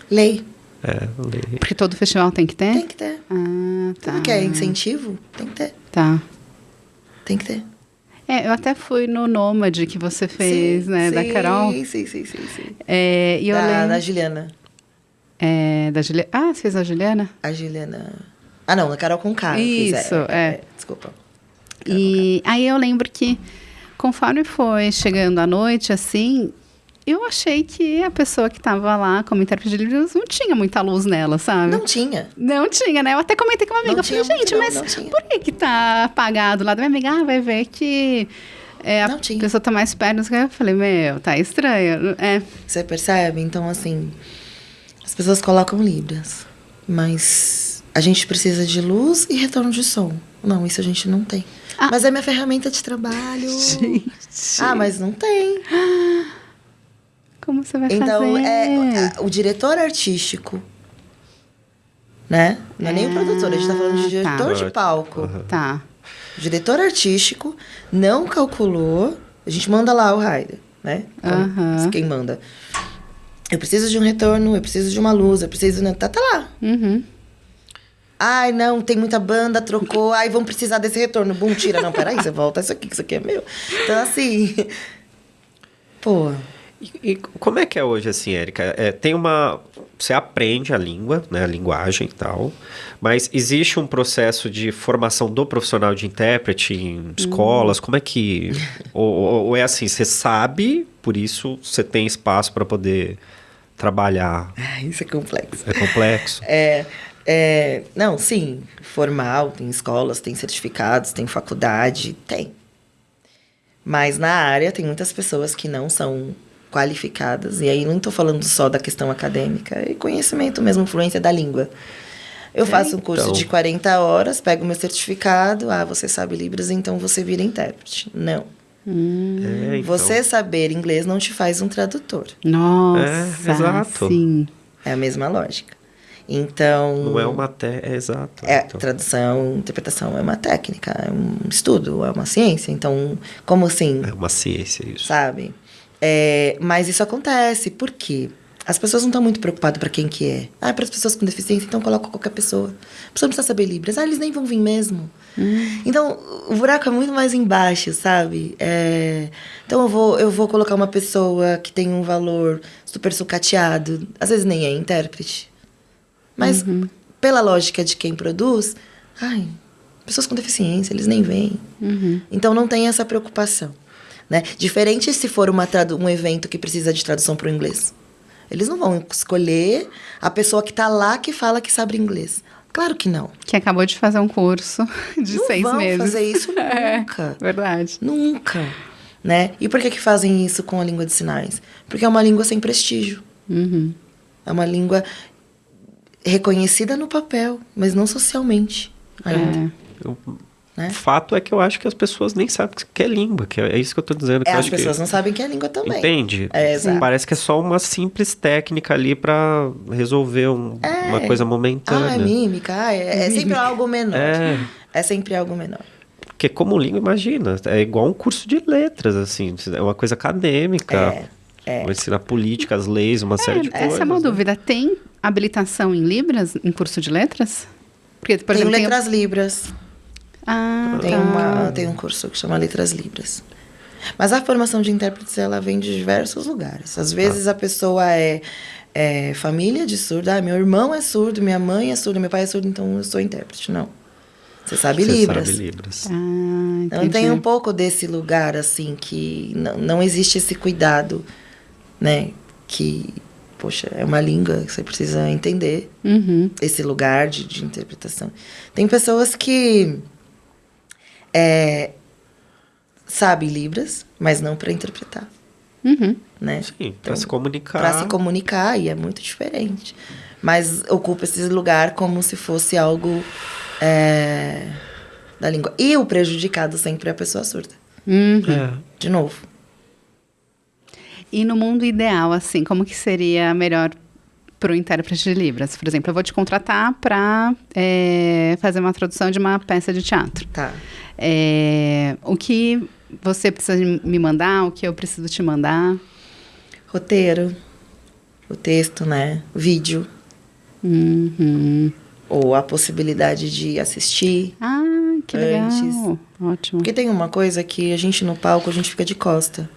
Speaker 3: Lei.
Speaker 1: Lei.
Speaker 2: Porque todo festival tem que ter?
Speaker 3: Tem que ter.
Speaker 2: Tá.
Speaker 3: Tudo que é incentivo, tem que ter.
Speaker 2: Tá.
Speaker 3: Tem que ter.
Speaker 2: Eu até fui no Nômade que você fez, né, da Carol.
Speaker 3: Sim.
Speaker 2: E eu lembro...
Speaker 3: Da Juliana.
Speaker 2: Da Juliana. Você fez a Juliana?
Speaker 3: A Juliana... não, a Carol com K.
Speaker 2: Isso,
Speaker 3: desculpa.
Speaker 2: E aí eu lembro que, conforme foi chegando a noite, assim, eu achei que a pessoa que estava lá como intérprete de Libras não tinha muita luz nela, sabe?
Speaker 3: Não tinha.
Speaker 2: Não tinha, né? Eu até comentei com uma amiga. Eu falei, gente, mas por que tá apagado lá? Da minha amiga, vai ver que a pessoa tá mais perto. Eu falei, tá estranho.
Speaker 3: Você percebe? Então, assim, as pessoas colocam Libras, mas a gente precisa de luz e retorno de som. Não, isso a gente não tem. Mas é minha ferramenta de trabalho.
Speaker 2: Gente.
Speaker 3: Mas não tem.
Speaker 2: Como você vai
Speaker 3: então,
Speaker 2: fazer?
Speaker 3: O diretor artístico, né? Não é nem o produtor, a gente tá falando de diretor de palco.
Speaker 2: Tá.
Speaker 3: O diretor artístico não calculou. A gente manda lá o rider, né? Então, quem manda? Eu preciso de um retorno, eu preciso de uma luz, eu preciso... Tá lá. Ai, não, tem muita banda, trocou. Ai, vão precisar desse retorno. Bum, tira. Não, peraí, você volta isso aqui é meu. Então, assim... Pô...
Speaker 1: E como é que é hoje, assim, Érica? Você aprende a língua, né, a linguagem e tal, mas existe um processo de formação do profissional de intérprete em escolas? Como é que... ou é assim, você sabe, por isso você tem espaço para poder trabalhar?
Speaker 3: Isso é complexo.
Speaker 1: É complexo?
Speaker 3: Não, sim, formal, tem escolas, tem certificados, tem faculdade, tem. Mas na área tem muitas pessoas que não são qualificadas, e aí não estou falando só da questão acadêmica, é conhecimento mesmo, fluência da língua. Eu faço um curso de 40 horas, pego meu certificado, você sabe Libras, então você vira intérprete. Não.
Speaker 1: Então.
Speaker 3: Você saber inglês não te faz um tradutor.
Speaker 2: Nossa,
Speaker 1: exato.
Speaker 2: sim.
Speaker 3: É a mesma lógica. Então...
Speaker 1: Não é uma... exato. Então.
Speaker 3: Tradução, interpretação é uma técnica, é um estudo, é uma ciência. Então, como assim?
Speaker 1: É uma ciência, isso.
Speaker 3: Sabe? Mas isso acontece. Por quê? As pessoas não estão muito preocupadas para quem que é. Para as pessoas com deficiência, então coloca qualquer pessoa. A pessoa não precisa saber Libras. Eles nem vão vir mesmo. Então, o buraco é muito mais embaixo, sabe? Então, eu vou colocar uma pessoa que tem um valor super sucateado. Às vezes nem é intérprete. Mas, pela lógica de quem produz, pessoas com deficiência, eles nem vêm. Então, não tem essa preocupação. Né? Diferente se for um evento que precisa de tradução para o inglês. Eles não vão escolher a pessoa que está lá que fala que sabe inglês. Claro que não.
Speaker 2: Que acabou de fazer um curso de 6 meses. Não vão fazer
Speaker 3: isso nunca.
Speaker 2: Verdade.
Speaker 3: Nunca. Né? E por que fazem isso com a língua de sinais? Porque é uma língua sem prestígio. É uma língua reconhecida no papel, mas não socialmente ainda.
Speaker 1: O fato é que eu acho que as pessoas nem sabem o que é língua, que é isso que eu estou dizendo. Que
Speaker 3: as pessoas não sabem que é língua também.
Speaker 1: Entende?
Speaker 3: Exato.
Speaker 1: Parece que é só uma simples técnica ali para resolver uma coisa momentânea.
Speaker 3: É mímica, é sempre algo menor. É sempre algo menor.
Speaker 1: Porque como língua, imagina, é igual um curso de letras, assim, é uma coisa acadêmica. Vai ensinar política, as leis, uma série de coisas.
Speaker 2: Essa é uma dúvida. Tem habilitação em Libras, em curso de letras? Porque, por exemplo,
Speaker 3: letras Libras.
Speaker 2: Tá.
Speaker 3: Tem um curso que chama Letras Libras. Mas a formação de intérpretes, ela vem de diversos lugares. Às vezes a pessoa é família de surdo. Meu irmão é surdo, minha mãe é surda, meu pai é surdo, então eu sou intérprete. Não. Você sabe Libras. Então tem um pouco desse lugar, assim, que não existe esse cuidado, né? Que, poxa, é uma língua que você precisa entender. Esse lugar de interpretação. Tem pessoas que... sabe Libras, mas não para interpretar. Né?
Speaker 1: Sim, então, para se comunicar.
Speaker 3: Para se comunicar, e é muito diferente. Mas ocupa esse lugar como se fosse algo da língua. E o prejudicado sempre é a pessoa surda. De novo.
Speaker 2: E no mundo ideal, assim, como que seria melhor para o intérprete de Libras? Por exemplo, eu vou te contratar para fazer uma tradução de uma peça de teatro.
Speaker 3: Tá.
Speaker 2: O que você precisa me mandar? O que eu preciso te mandar?
Speaker 3: Roteiro. O texto, né? Vídeo. Ou a possibilidade de assistir.
Speaker 2: Que legal. Ótimo.
Speaker 3: Porque tem uma coisa que a gente no palco, a gente fica de costa.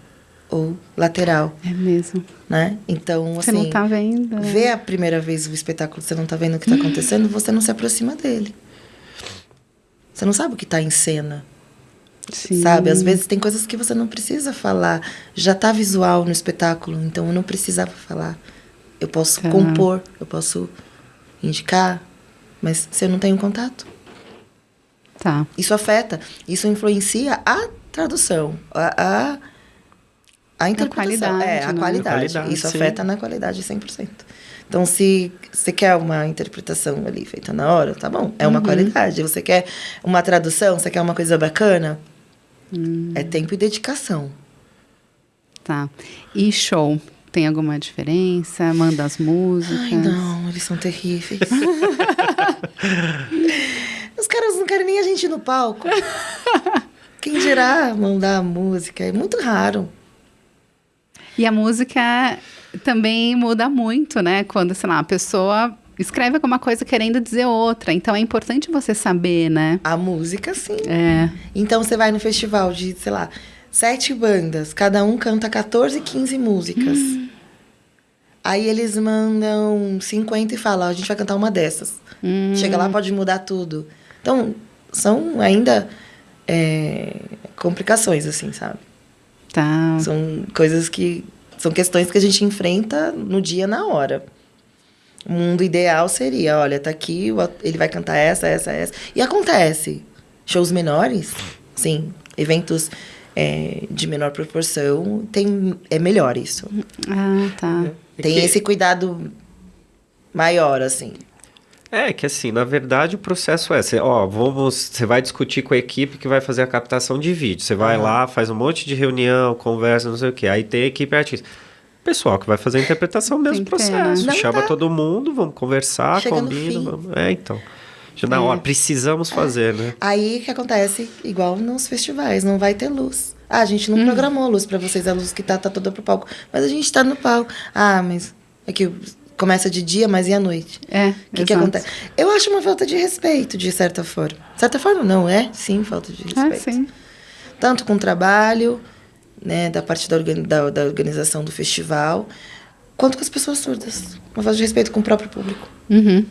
Speaker 3: Ou lateral.
Speaker 2: É mesmo.
Speaker 3: Né? Então,
Speaker 2: você
Speaker 3: assim...
Speaker 2: não tá vendo.
Speaker 3: Ver a primeira vez o espetáculo, você não tá vendo o que tá acontecendo, você não se aproxima dele. Você não sabe o que tá em cena.
Speaker 2: Sim.
Speaker 3: Sabe? Às vezes tem coisas que você não precisa falar. Já tá visual no espetáculo, então eu não precisava falar. Eu posso compor, eu posso indicar, mas se eu não tenho contato.
Speaker 2: Tá.
Speaker 3: Isso afeta, isso influencia a tradução, a interpretação. A qualidade. Isso afeta na qualidade 100%. Então, se você quer uma interpretação ali feita na hora, tá bom, é uma qualidade. Você quer uma tradução, você quer uma coisa bacana, é tempo e dedicação.
Speaker 2: Tá. E show? Tem alguma diferença? Manda as músicas?
Speaker 3: Ai, não, eles são terríveis. Os caras não querem nem a gente no palco. Quem dirá mandar a música? É muito raro.
Speaker 2: E a música também muda muito, né? Quando, sei lá, a pessoa escreve alguma coisa querendo dizer outra. Então, é importante você saber, né?
Speaker 3: A música, sim. Então, você vai no festival de, sei lá, 7 bandas. Cada um canta 14, 15 músicas. Aí, eles mandam 50 e falam, a gente vai cantar uma dessas. Chega lá, pode mudar tudo. Então, são ainda complicações, assim, sabe?
Speaker 2: Tá.
Speaker 3: São coisas que... São questões que a gente enfrenta no dia, na hora. O mundo ideal seria, olha, tá aqui, ele vai cantar essa. E acontece. Shows menores, sim, eventos de menor proporção, é melhor isso.
Speaker 2: Ah, tá.
Speaker 3: Tem esse cuidado maior, assim.
Speaker 1: É que assim, na verdade o processo você vai discutir com a equipe que vai fazer a captação de vídeo. Você vai lá, faz um monte de reunião, conversa, não sei o quê. Aí tem a equipe artista. O pessoal que vai fazer a interpretação, mesmo processo.
Speaker 3: Não,
Speaker 1: chama todo mundo, vamos conversar,
Speaker 3: chega
Speaker 1: combina. Vamos... então. Já na hora, precisamos fazer, né?
Speaker 3: Aí o que acontece, igual nos festivais, não vai ter luz. A gente não programou luz pra vocês, a luz que tá toda pro palco. Mas a gente tá no palco. Mas é que começa de dia, mas e à noite? O que acontece? Eu acho uma falta de respeito, de certa forma. De certa forma, não é? Sim, falta de respeito.
Speaker 2: Sim.
Speaker 3: Tanto com o trabalho, né, da parte da organização do festival, quanto com as pessoas surdas. Uma falta de respeito com o próprio público.
Speaker 2: Uhum.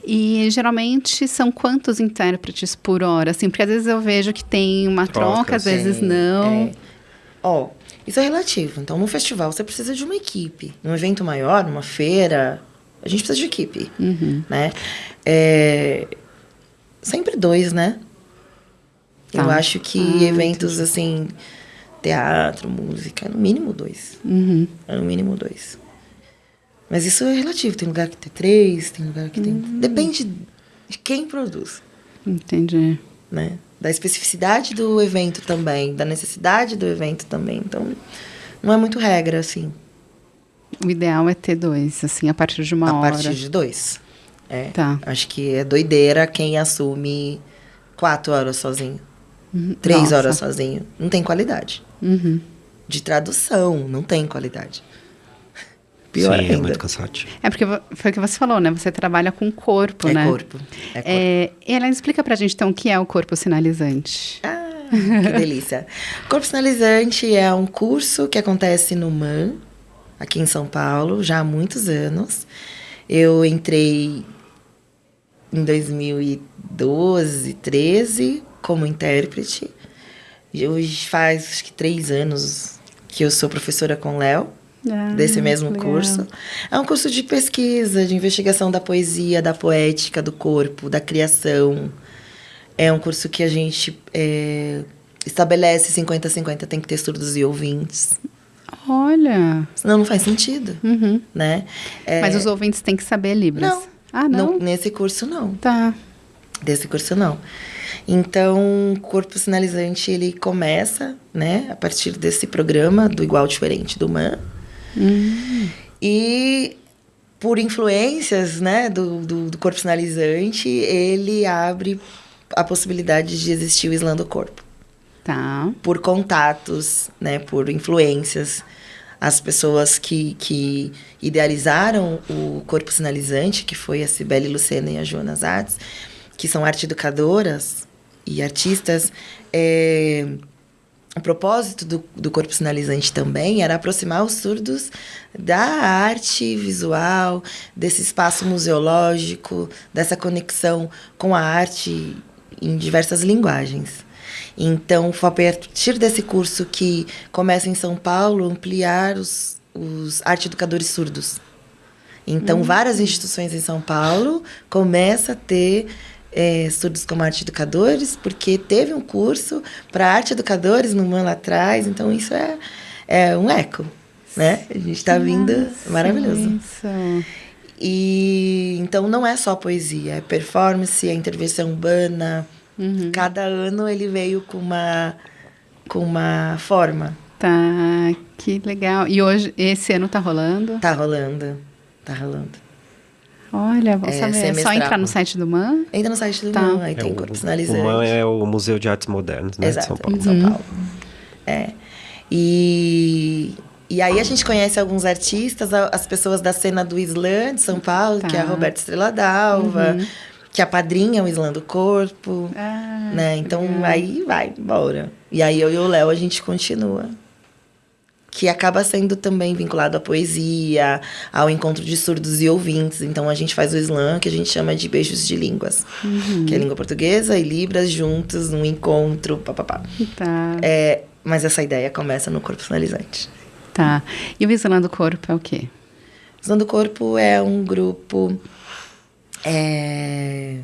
Speaker 2: E geralmente são quantos intérpretes por hora? Assim, porque às vezes eu vejo que tem uma troca, às vezes não.
Speaker 3: Isso é relativo. Então, no festival, você precisa de uma equipe. Num evento maior, numa feira, a gente precisa de equipe. Né? Sempre 2, né? Tá. Eu acho que eventos, assim, teatro, música, no mínimo 2. No mínimo 2. Mas isso é relativo. Tem lugar que tem 3, tem lugar que tem... Depende de quem produz.
Speaker 2: Entendi.
Speaker 3: Né? Da especificidade do evento também, da necessidade do evento também. Então, não é muito regra, assim.
Speaker 2: O ideal é ter 2, assim, a partir de uma hora.
Speaker 3: A partir de 2.
Speaker 2: Tá.
Speaker 3: Acho que é doideira quem assume 4 horas sozinho. 3 horas sozinho. Não tem qualidade. De tradução, não tem qualidade. Pior ainda.
Speaker 1: É muito cansativo.
Speaker 2: Porque foi o que você falou, né? Você trabalha com corpo, né?
Speaker 3: Corpo.
Speaker 2: E ela explica pra gente, então, o que é o corpo sinalizante.
Speaker 3: Que delícia. Corpo sinalizante é um curso que acontece no MAN, aqui em São Paulo, já há muitos anos. Eu entrei em 2012, 13, como intérprete. Hoje faz, acho que 3 anos que eu sou professora com o Léo. Desse mesmo curso. É um curso de pesquisa, de investigação da poesia, da poética, do corpo, da criação. É um curso que a gente estabelece 50-50, tem que ter surdos e ouvintes.
Speaker 2: Olha!
Speaker 3: Senão não faz sentido, né?
Speaker 2: Mas os ouvintes têm que saber Libras? Não.
Speaker 3: Nesse curso, não.
Speaker 2: Tá.
Speaker 3: Desse curso, não. Então, o corpo sinalizante, ele começa, né? A partir desse programa do Igual Diferente do MAN. E por influências, né, do corpo sinalizante, ele abre a possibilidade de existir o slam do corpo.
Speaker 2: Tá.
Speaker 3: Por contatos, né, por influências. As pessoas que idealizaram o corpo sinalizante, que foi a Cibele Lucena e a Joana Zatz, que são arte-educadoras e artistas, o propósito do corpo sinalizante também era aproximar os surdos da arte visual, desse espaço museológico, dessa conexão com a arte em diversas linguagens. Então, foi a partir desse curso que começa em São Paulo ampliar os arte-educadores surdos. Então, várias instituições em São Paulo começam a ter surdos como arte-educadores, porque teve um curso para arte-educadores no MAN lá atrás. Então, isso é um eco, né? A gente está vindo... Maravilhoso.
Speaker 2: Isso.
Speaker 3: E, então, não é só poesia. É performance, é intervenção urbana. Cada ano ele veio com uma forma.
Speaker 2: Tá, que legal. E hoje, esse ano tá rolando?
Speaker 3: Tá rolando.
Speaker 2: Olha, vou saber. É só entrar no site do MAN?
Speaker 3: Entra no site do MAN, aí tem corpo sinalizante.
Speaker 1: O MAN é o Museu de Artes Modernas, né?
Speaker 3: Exato,
Speaker 1: de São Paulo.
Speaker 3: De São Paulo. E aí a gente conhece alguns artistas, as pessoas da cena do slam de São Paulo, que é a Roberta Estrela d'Alva, que apadrinha o slam do corpo, né? Então, aí vai, bora. E aí eu e o Léo, a gente continua. Que acaba sendo também vinculado à poesia, ao encontro de surdos e ouvintes. Então, a gente faz o slam, que a gente chama de beijos de línguas. Que é língua portuguesa e Libras juntos, num encontro, papapá.
Speaker 2: Tá.
Speaker 3: Mas essa ideia começa no corpo sinalizante.
Speaker 2: Tá. E o slam do corpo é o quê?
Speaker 3: Islã do Corpo é um grupo... É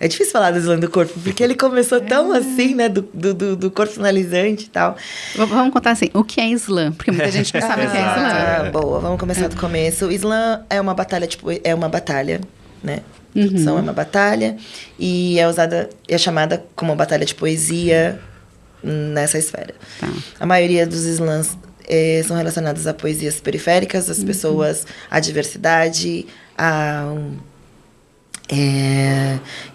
Speaker 3: difícil falar do Islã do Corpo, porque ele começou tão assim, né? Do corpo sinalizante e tal.
Speaker 2: Vamos contar assim, o que é Islã? Porque muita gente não sabe o que é Islã.
Speaker 3: Boa, vamos começar do começo. O Islã é uma batalha, né? A tradução é uma batalha e é chamada como uma batalha de poesia nessa esfera. Tá. A maioria dos islãs são relacionados a poesias periféricas, às pessoas, à diversidade,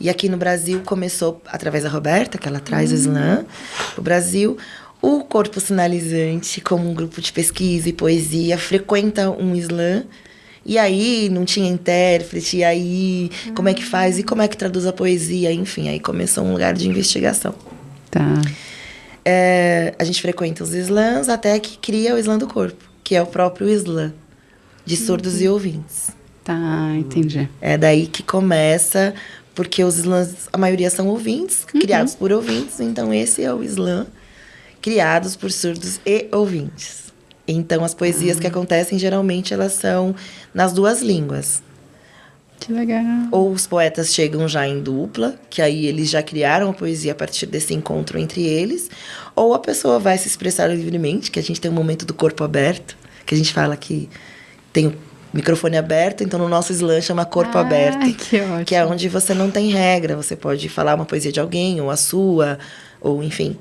Speaker 3: e aqui no Brasil começou através da Roberta, que ela traz o Islã para o Brasil. O Corpo Sinalizante, como um grupo de pesquisa e poesia, frequenta um Islã. E aí não tinha intérprete, e aí como é que faz e como é que traduz a poesia, enfim, aí começou um lugar de investigação.
Speaker 2: Tá.
Speaker 3: A gente frequenta os Islãs até que cria o Islã do Corpo, que é o próprio Islã, de surdos e ouvintes.
Speaker 2: Tá, entendi.
Speaker 3: É daí que começa, porque os Islãs, a maioria são ouvintes, criados por ouvintes, então esse é o Islã, criados por surdos e ouvintes. Então, as poesias que acontecem, geralmente, elas são nas duas línguas.
Speaker 2: Que legal.
Speaker 3: Ou os poetas chegam já em dupla, que aí eles já criaram a poesia a partir desse encontro entre eles. Ou a pessoa vai se expressar livremente, que a gente tem um momento do corpo aberto, que a gente fala que tem o microfone aberto, então no nosso slam chama corpo aberto.
Speaker 2: Que ótimo.
Speaker 3: Que é onde você não tem regra, você pode falar uma poesia de alguém, ou a sua, ou enfim...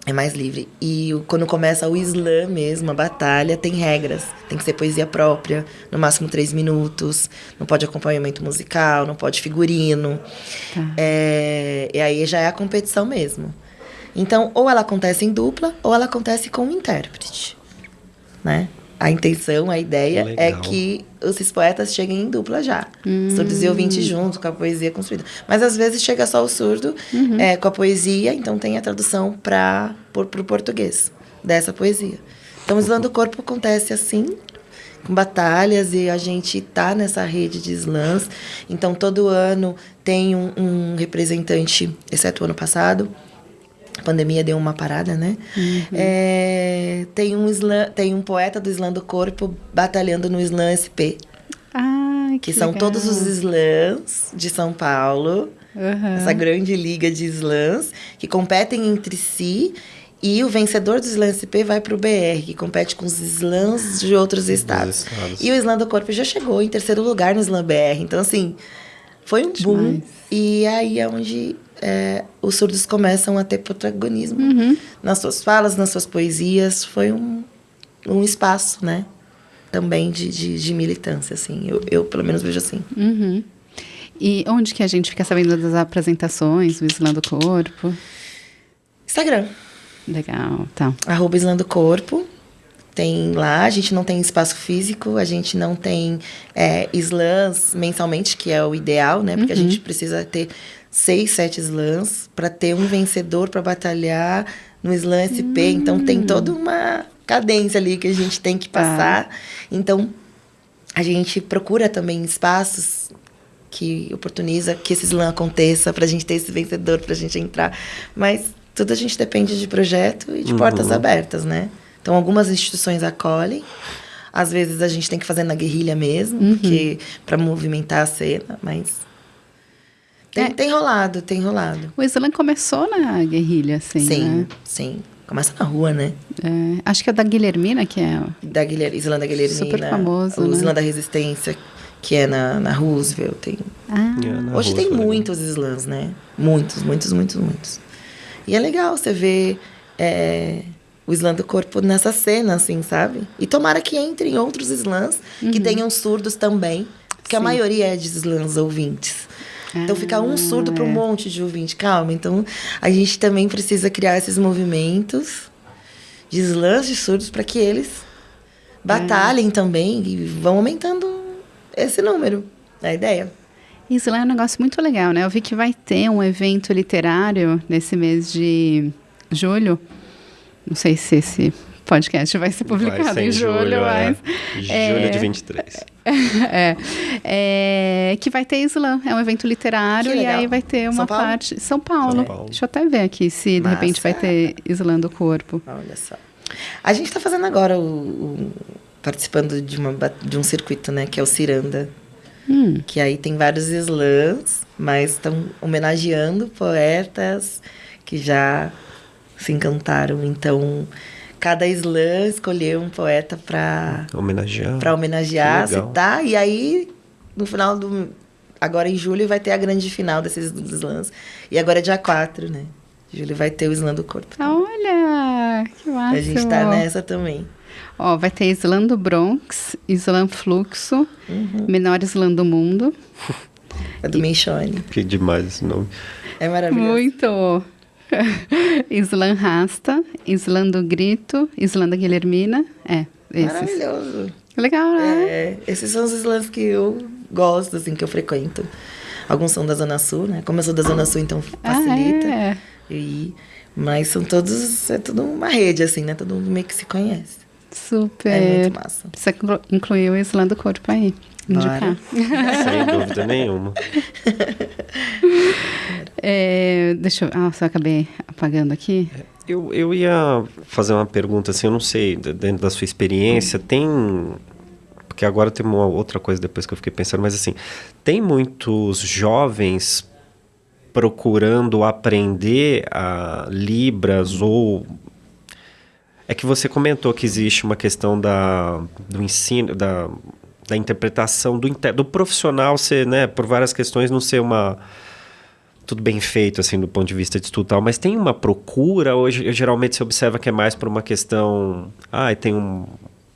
Speaker 3: É mais livre. E quando começa o Islã mesmo, a batalha, tem regras. Tem que ser poesia própria, no máximo 3 minutos. Não pode acompanhamento musical, não pode figurino. Tá. E aí já é a competição mesmo. Então, ou ela acontece em dupla, ou ela acontece com um intérprete. Né? A intenção, a ideia é que esses poetas cheguem em dupla já. Surdos e ouvintes juntos, com a poesia construída. Mas, às vezes, chega só o surdo com a poesia, então tem a tradução para o português dessa poesia. Então, o Islã do Corpo acontece assim, com batalhas, e a gente tá nessa rede de slams. Então, todo ano tem um representante, exceto o ano passado. A pandemia deu uma parada, né? Tem um poeta do Islã do Corpo batalhando no Islã SP. Que são legal. Todos os slams de São Paulo. Essa grande liga de slams que competem entre si. E o vencedor do Islã SP vai para o BR, que compete com os slams de outros estados. E o Islã do Corpo já chegou em 3º lugar no Islã BR. Então, assim, foi um boom. E aí é onde... os surdos começam a ter protagonismo nas suas falas, nas suas poesias. Foi um espaço, né? Também de militância, assim. Eu pelo menos vejo assim.
Speaker 2: E onde que a gente fica sabendo das apresentações do Islã do Corpo?
Speaker 3: Instagram.
Speaker 2: Legal, tá.
Speaker 3: @Islã do Corpo. Tem lá, a gente não tem espaço físico, a gente não tem slams mensalmente, que é o ideal, né? Porque a gente precisa ter 6, 7 slams para ter um vencedor para batalhar no Islã SP. Então, tem toda uma cadência ali que a gente tem que passar. Então, a gente procura também espaços que oportuniza que esse slam aconteça, para a gente ter esse vencedor, para a gente entrar. Mas tudo a gente depende de projeto e de portas abertas, né? Então, algumas instituições acolhem. Às vezes, a gente tem que fazer na guerrilha mesmo, porque para movimentar a cena, mas... Tem rolado.
Speaker 2: O Islã começou na guerrilha, assim, né?
Speaker 3: Sim. Começa na rua, né?
Speaker 2: Acho que é da Guilhermina, que é...
Speaker 3: Islã da Guilhermina.
Speaker 2: Super famoso,
Speaker 3: o Islã da Resistência, que é na Roosevelt. Tem... Hoje tem muitos slams, né? Muitos. E é legal você ver o Islã do Corpo nessa cena, assim, sabe? E tomara que entrem outros slams que tenham surdos também. Porque a maioria é de slams ouvintes. Então, fica um surdo para um monte de ouvinte. Calma. Então, a gente também precisa criar esses movimentos de slams de surdos para que eles batalhem também e vão aumentando esse número. É a ideia.
Speaker 2: Islã é um negócio muito legal, né? Eu vi que vai ter um evento literário nesse mês de julho. Não sei se esse podcast vai ser publicado em julho, mas...
Speaker 1: Julho de 23.
Speaker 2: Que vai ter Islã. É um evento literário e aí vai ter uma parte... São Paulo. Deixa eu até ver aqui se de repente vai ter Islã do Corpo.
Speaker 3: Olha só. A gente está fazendo agora participando de um circuito, né? Que é o Ciranda. Que aí tem vários slams, mas estão homenageando poetas que já se encantaram. Então, cada slam escolheu um poeta para homenagear, citar. E aí, no final agora em julho, vai ter a grande final desses slams. E agora é dia 4, né? Julho vai ter o slam do corpo.
Speaker 2: Olha, que máximo.
Speaker 3: A gente tá nessa também.
Speaker 2: Ó, vai ter Slam do Bronx, Slam Fluxo, Menor Slam do Mundo.
Speaker 3: É do Menchone.
Speaker 1: Que demais esse nome.
Speaker 3: É maravilhoso.
Speaker 2: Muito. Slam Rasta, Slam do Grito, Slam da Guilhermina. Esses.
Speaker 3: Maravilhoso.
Speaker 2: Legal, né?
Speaker 3: Esses são os slams que eu gosto, assim, que eu frequento. Alguns são da Zona Sul, né? Como eu sou da Zona Sul, então facilita. Mas são todos... É tudo uma rede, assim, né? Todo mundo meio que se conhece.
Speaker 2: Super.
Speaker 3: É muito massa.
Speaker 2: Precisa incluir o Slam do Corpo aí. Indicar.
Speaker 1: Sem dúvida nenhuma.
Speaker 2: Deixa eu... só acabei apagando aqui.
Speaker 1: Eu ia fazer uma pergunta, assim, eu não sei, dentro da sua experiência, tem... Porque agora tem uma outra coisa depois que eu fiquei pensando, mas assim, tem muitos jovens procurando aprender a Libras ou... É que você comentou que existe uma questão do ensino, da interpretação do profissional ser, né, por várias questões, não ser tudo bem feito, assim, do ponto de vista de estudo e tal, mas tem uma procura, hoje geralmente se observa que é mais por uma questão, tem um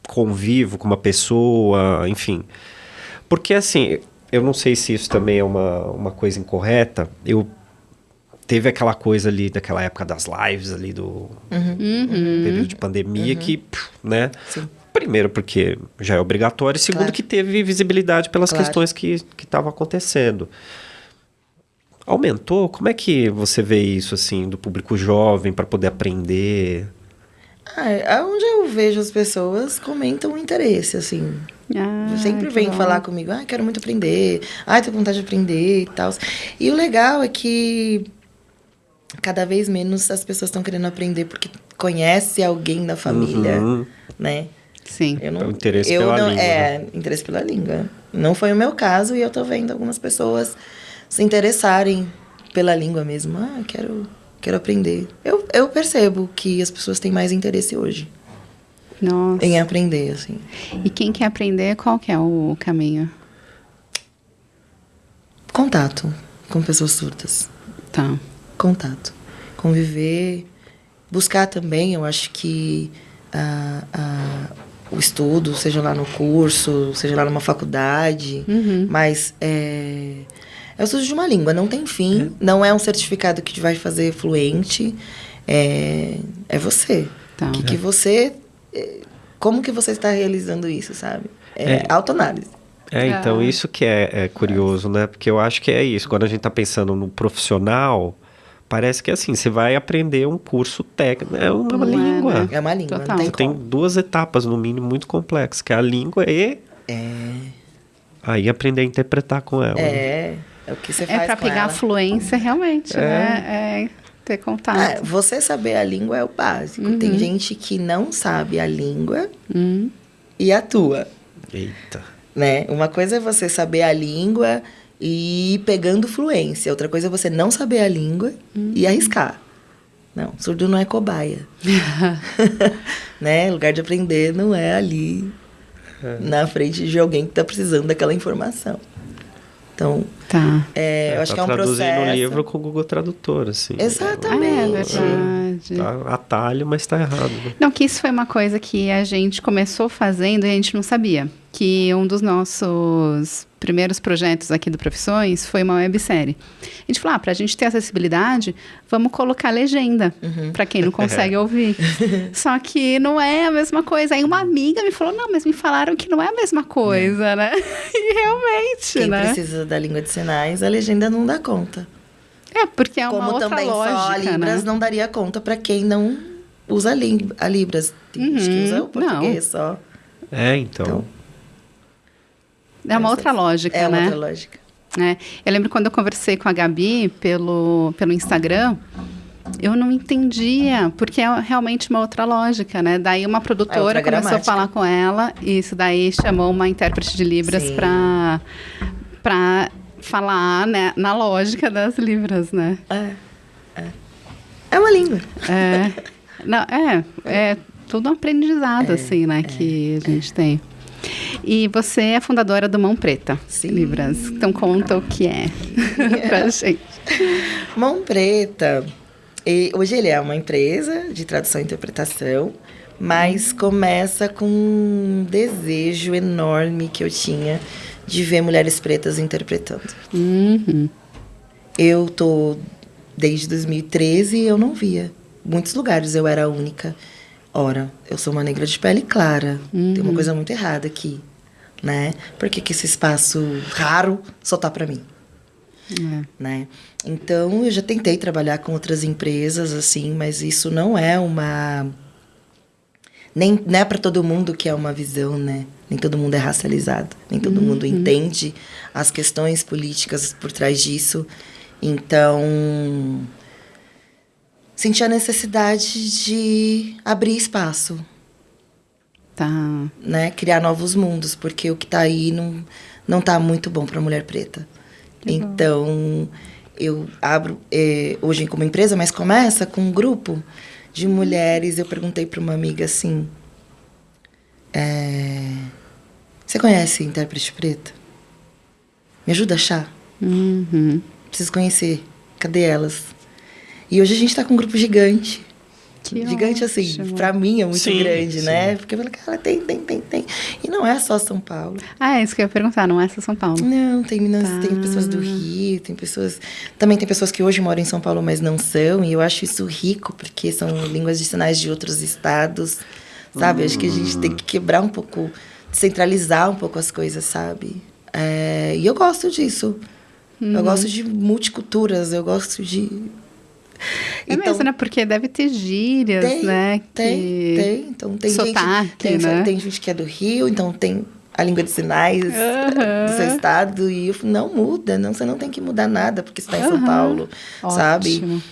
Speaker 1: convívio com uma pessoa, enfim. Porque, assim, eu não sei se isso também é uma coisa incorreta, teve aquela coisa ali, daquela época das lives ali do período de pandemia que, né? Sim. Primeiro porque já é obrigatório, e segundo que teve visibilidade pelas questões que estavam acontecendo. Aumentou? Como é que você vê isso, assim, do público jovem para poder aprender?
Speaker 3: Onde eu vejo as pessoas comentam o interesse, assim. Sempre vem falar comigo, quero muito aprender, tô com vontade de aprender e tal. E o legal é que cada vez menos as pessoas estão querendo aprender porque conhece alguém da família, né?
Speaker 2: Sim.
Speaker 1: Interesse pela língua.
Speaker 3: Interesse pela língua. Não foi o meu caso e eu tô vendo algumas pessoas se interessarem pela língua mesmo. Quero aprender. Eu percebo que as pessoas têm mais interesse hoje.
Speaker 2: Nossa.
Speaker 3: Em aprender, assim.
Speaker 2: E quem quer aprender, qual que é o caminho?
Speaker 3: Contato com pessoas surdas.
Speaker 2: Tá.
Speaker 3: Contato. Conviver. Buscar também, eu acho que o estudo, seja lá no curso, seja lá numa faculdade, mas é o estudo de uma língua, não tem fim, não é um certificado que te vai fazer fluente, é você.
Speaker 2: Tá.
Speaker 3: Que você... Como que você está realizando isso, sabe? Autoanálise.
Speaker 1: Então isso que é curioso, né? Porque eu acho que é isso. Quando a gente está pensando no profissional, parece que assim, você vai aprender um curso técnico. É uma língua.
Speaker 3: Né? É uma língua,
Speaker 2: Total.
Speaker 3: não tem
Speaker 1: Tem duas etapas, no mínimo, muito complexas, que é a língua e... Aí aprender a interpretar com ela.
Speaker 3: É o que você faz
Speaker 2: pra
Speaker 3: com
Speaker 2: pegar
Speaker 3: ela.
Speaker 2: a fluência, realmente, né? Ter contato.
Speaker 3: Você saber a língua é o básico. Tem gente que não sabe a língua e atua.
Speaker 1: Eita.
Speaker 3: Né? Uma coisa é você saber a língua e ir pegando fluência. Outra coisa é você não saber a língua e arriscar. Não, surdo não é cobaia. Né? Lugar de aprender não é ali na frente de alguém que está precisando daquela informação. Então, eu acho que é um processo...
Speaker 1: Traduzindo o livro com o Google Tradutor, assim.
Speaker 3: Exatamente.
Speaker 2: É verdade.
Speaker 1: Tá atalho, mas tá errado. Né?
Speaker 2: Não, que isso foi uma coisa que a gente começou fazendo e a gente não sabia. Que um dos nossos primeiros projetos aqui do Profissões foi uma websérie. A gente falou, pra gente ter acessibilidade, vamos colocar legenda pra quem não consegue ouvir. Só que não é a mesma coisa. Aí uma amiga me falou, não, mas me falaram que não é a mesma coisa, né? E realmente,
Speaker 3: quem
Speaker 2: né?
Speaker 3: precisa da língua de sinais, a legenda não dá conta.
Speaker 2: Porque é uma
Speaker 3: Como
Speaker 2: outra
Speaker 3: também
Speaker 2: lógica,
Speaker 3: só a Libras não daria conta para quem não usa a Libras. Tem gente que usa o português só.
Speaker 1: Então.
Speaker 2: É uma outra lógica, né?
Speaker 3: É uma outra lógica.
Speaker 2: Eu lembro quando eu conversei com a Gabi pelo Instagram, Eu não entendia, porque é realmente uma outra lógica, né? Daí uma produtora começou a falar com ela, e isso daí chamou uma intérprete de Libras para falar, né, na lógica das Libras, né?
Speaker 3: É uma língua.
Speaker 2: É tudo um aprendizado, assim, né, que a gente tem. E você é fundadora do Mão Preta, Libras. Então conta o que é pra gente.
Speaker 3: Mão Preta, hoje ele é uma empresa de tradução e interpretação, mas começa com um desejo enorme que eu tinha de ver mulheres pretas interpretando. Eu tô desde 2013 e eu não via. Muitos lugares eu era a única. Ora, eu sou uma negra de pele clara. Tem uma coisa muito errada aqui, né? Por que esse espaço raro só tá pra mim? Né? Então, eu já tentei trabalhar com outras empresas, assim, mas isso não é uma... não é para todo mundo que é uma visão, né? Nem todo mundo é racializado. Nem todo mundo entende as questões políticas por trás disso. Então, senti a necessidade de abrir espaço. Né? Criar novos mundos, porque o que tá aí não tá muito bom para mulher preta. Então, eu abro hoje como empresa, mas começa com um grupo de mulheres. Eu perguntei para uma amiga assim, você conhece intérprete preta? Me ajuda a achar? Preciso conhecer. Cadê elas? E hoje a gente tá com um grupo gigante. Gigante, assim, pra mim é muito grande, né? Porque eu falei, cara, tem. E não é só São Paulo.
Speaker 2: É isso que eu ia perguntar, não é só São Paulo.
Speaker 3: Não, tem pessoas do Rio, tem pessoas... Também tem pessoas que hoje moram em São Paulo, mas não são. E eu acho isso rico, porque são línguas de sinais de outros estados, sabe? Acho que a gente tem que quebrar um pouco, descentralizar um pouco as coisas, sabe? E eu gosto disso. Eu gosto de multiculturas, eu gosto de...
Speaker 2: mesmo, né? Porque deve ter gírias, né?
Speaker 3: Tem. Então, tem
Speaker 2: sotaque,
Speaker 3: né? Tem gente que é do Rio, então tem a língua de sinais do seu estado. E eu falo, não muda, você não tem que mudar nada, porque você está em São Paulo, sabe?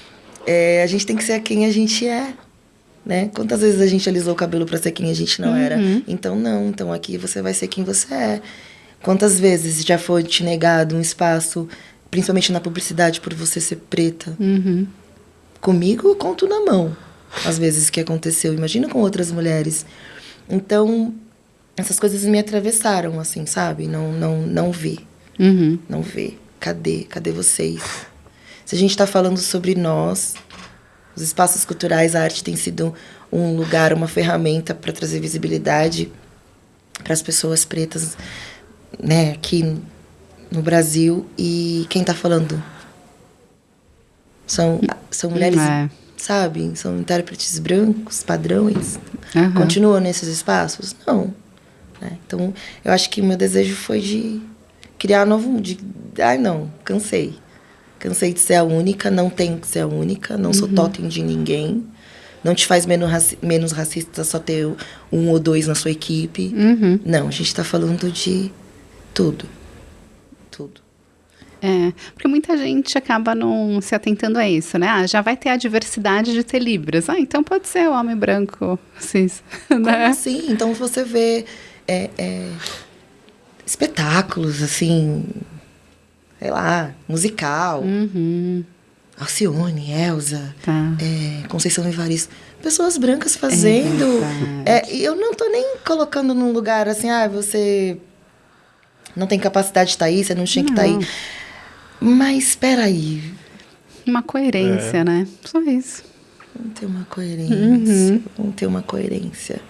Speaker 3: A gente tem que ser quem a gente é, né? Quantas vezes a gente alisou o cabelo para ser quem a gente não era? Então, não. Então, aqui você vai ser quem você é. Quantas vezes já foi te negado um espaço, principalmente na publicidade, por você ser preta? Comigo, eu conto na mão, às vezes, que aconteceu. Imagina com outras mulheres. Então, essas coisas me atravessaram, assim, sabe? Não vi. Não vi. Cadê vocês? Se a gente está falando sobre nós, os espaços culturais, a arte tem sido um lugar, uma ferramenta para trazer visibilidade para as pessoas pretas, né, aqui no Brasil. E quem está falando? São mulheres, sabe? São intérpretes brancos, padrões. Continuam nesses espaços? Não. Né? Então, eu acho que o meu desejo foi de criar novo... cansei. Cansei de ser a única, não tenho que ser a única, não sou totem de ninguém. Não te faz menos racista só ter um ou dois na sua equipe. Não, a gente está falando de tudo.
Speaker 2: Porque muita gente acaba não se atentando a isso, né? Já vai ter a diversidade de ter Libras. Então pode ser o homem branco, cis, né?
Speaker 3: Como assim? Então você vê espetáculos, assim, sei lá, musical. Alcione, Elza, Conceição Evaristo. Pessoas brancas fazendo. E eu não tô nem colocando num lugar assim, você não tem capacidade de estar aí, você não tinha que estar aí. Mas espera aí.
Speaker 2: Uma coerência, né? Só isso.
Speaker 3: Vamos ter uma coerência. Vamos ter uma coerência.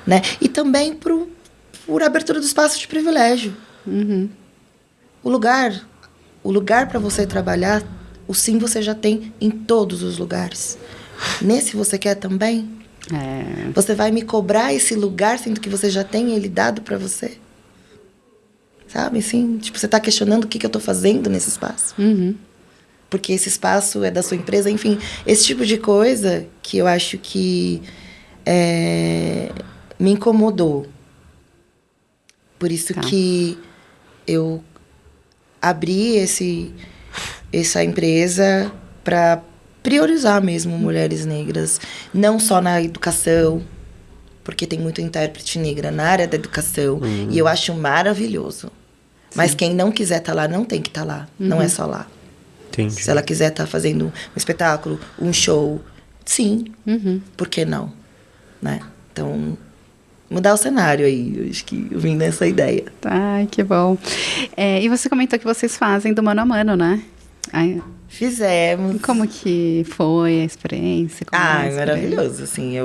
Speaker 3: Né? E também por abertura do espaço de privilégio. O lugar para você trabalhar, o sim você já tem em todos os lugares. Nesse você quer também? Você vai me cobrar esse lugar, sendo que você já tem ele dado para você? Sabe, assim, tipo, você está questionando o que eu estou fazendo nesse espaço. Porque esse espaço é da sua empresa, enfim. Esse tipo de coisa que eu acho que me incomodou. Por isso que eu abri essa empresa para priorizar mesmo mulheres negras, não só na educação, porque tem muito intérprete negra na área da educação, e eu acho maravilhoso. Mas quem não quiser estar lá, não tem que estar lá, não é só lá.
Speaker 1: Entendi.
Speaker 3: Se ela quiser estar fazendo um espetáculo, um show, sim, por que não? Né? Então, mudar o cenário aí, eu acho que eu vim nessa ideia.
Speaker 2: Ai, que bom. E você comentou que vocês fazem do mano a mano, né? Ai,
Speaker 3: Fizemos.
Speaker 2: como que foi a experiência?
Speaker 3: É maravilhoso, assim,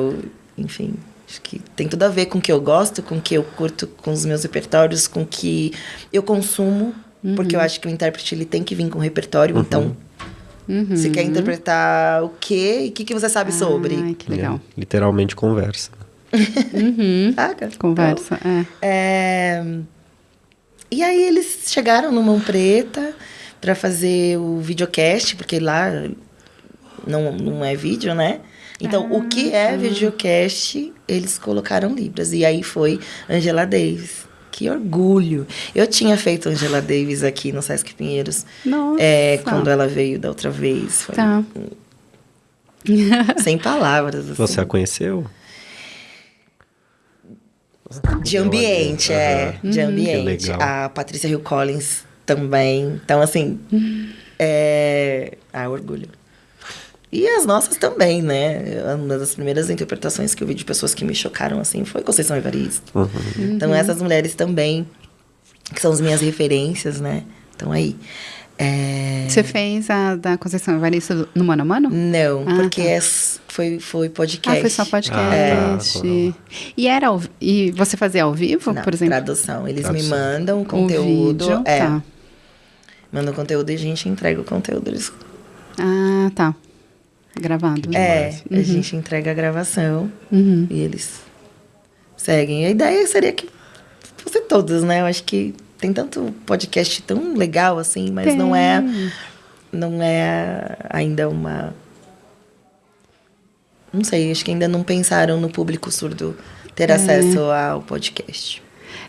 Speaker 3: enfim, acho que tem tudo a ver com o que eu gosto, com o que eu curto, com os meus repertórios, com o que eu consumo, porque eu acho que o intérprete, ele tem que vir com repertório, então, você quer interpretar o quê e o que você sabe sobre?
Speaker 2: Ai, que legal.
Speaker 1: Literalmente conversa.
Speaker 2: Conversa,
Speaker 3: E aí eles chegaram no Mão Preta para fazer o videocast, porque lá não é vídeo, né? Então, o que é videocast, eles colocaram Libras. E aí foi Angela Davis. Que orgulho! Eu tinha feito Angela Davis aqui no Sesc Pinheiros.
Speaker 2: Nossa!
Speaker 3: Quando ela veio da outra vez. Foi
Speaker 2: Tá.
Speaker 3: sem palavras. Assim.
Speaker 1: Você a conheceu?
Speaker 3: De ambiente, de ambiente.
Speaker 1: Legal.
Speaker 3: A Patrícia Hill Collins também. Então, assim, orgulho. E as nossas também, né? Uma das primeiras interpretações que eu vi de pessoas que me chocaram, assim, foi Conceição Evaristo. Então, essas mulheres também, que são as minhas referências, né? Então, aí...
Speaker 2: Você fez a da Conceição Evaristo no Mano a Mano?
Speaker 3: Não, porque foi podcast.
Speaker 2: Foi só podcast. E você fazia ao vivo,
Speaker 3: Não,
Speaker 2: por exemplo?
Speaker 3: tradução. Eles me mandam o conteúdo.
Speaker 2: Vídeo, tá.
Speaker 3: Mandam o conteúdo e a gente entrega o conteúdo. Eles...
Speaker 2: Ah, tá. Gravado.
Speaker 3: A gente entrega a gravação e eles seguem. A ideia seria que fosse todos, né? Eu acho que tem tanto podcast tão legal assim, mas não é ainda uma... Não sei, acho que ainda não pensaram no público surdo ter acesso ao podcast.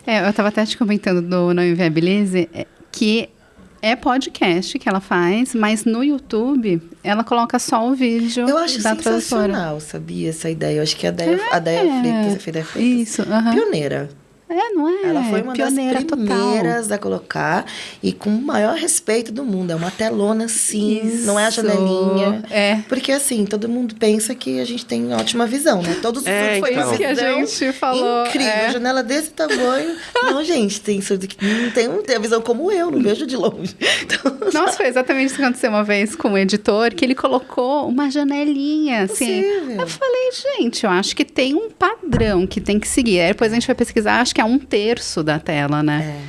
Speaker 2: Eu estava até te comentando do Não Inviabilize, que é podcast que ela faz, mas no YouTube ela coloca só o vídeo
Speaker 3: eu acho
Speaker 2: da
Speaker 3: sensacional,
Speaker 2: tradutora.
Speaker 3: Sabia, essa ideia. Eu acho que a Deia Freitas,
Speaker 2: Isso,
Speaker 3: pioneira.
Speaker 2: Não é?
Speaker 3: Ela foi uma
Speaker 2: pioneira
Speaker 3: das primeiras a colocar e com o maior respeito do mundo. É uma telona, sim, não é a janelinha. Porque, assim, todo mundo pensa que a gente tem ótima visão, né? Todos os surdos
Speaker 2: foi isso que a gente falou.
Speaker 3: Incrível, janela desse tamanho. Não, gente, tem surdo que não tem a visão como eu, não vejo de longe. Então,
Speaker 2: nossa, foi exatamente isso que aconteceu uma vez com o editor, que ele colocou uma janelinha, assim.
Speaker 3: Possível.
Speaker 2: Eu falei, gente, eu acho que tem um padrão que tem que seguir. Aí depois a gente vai pesquisar, acho que é 1/3 da tela, né?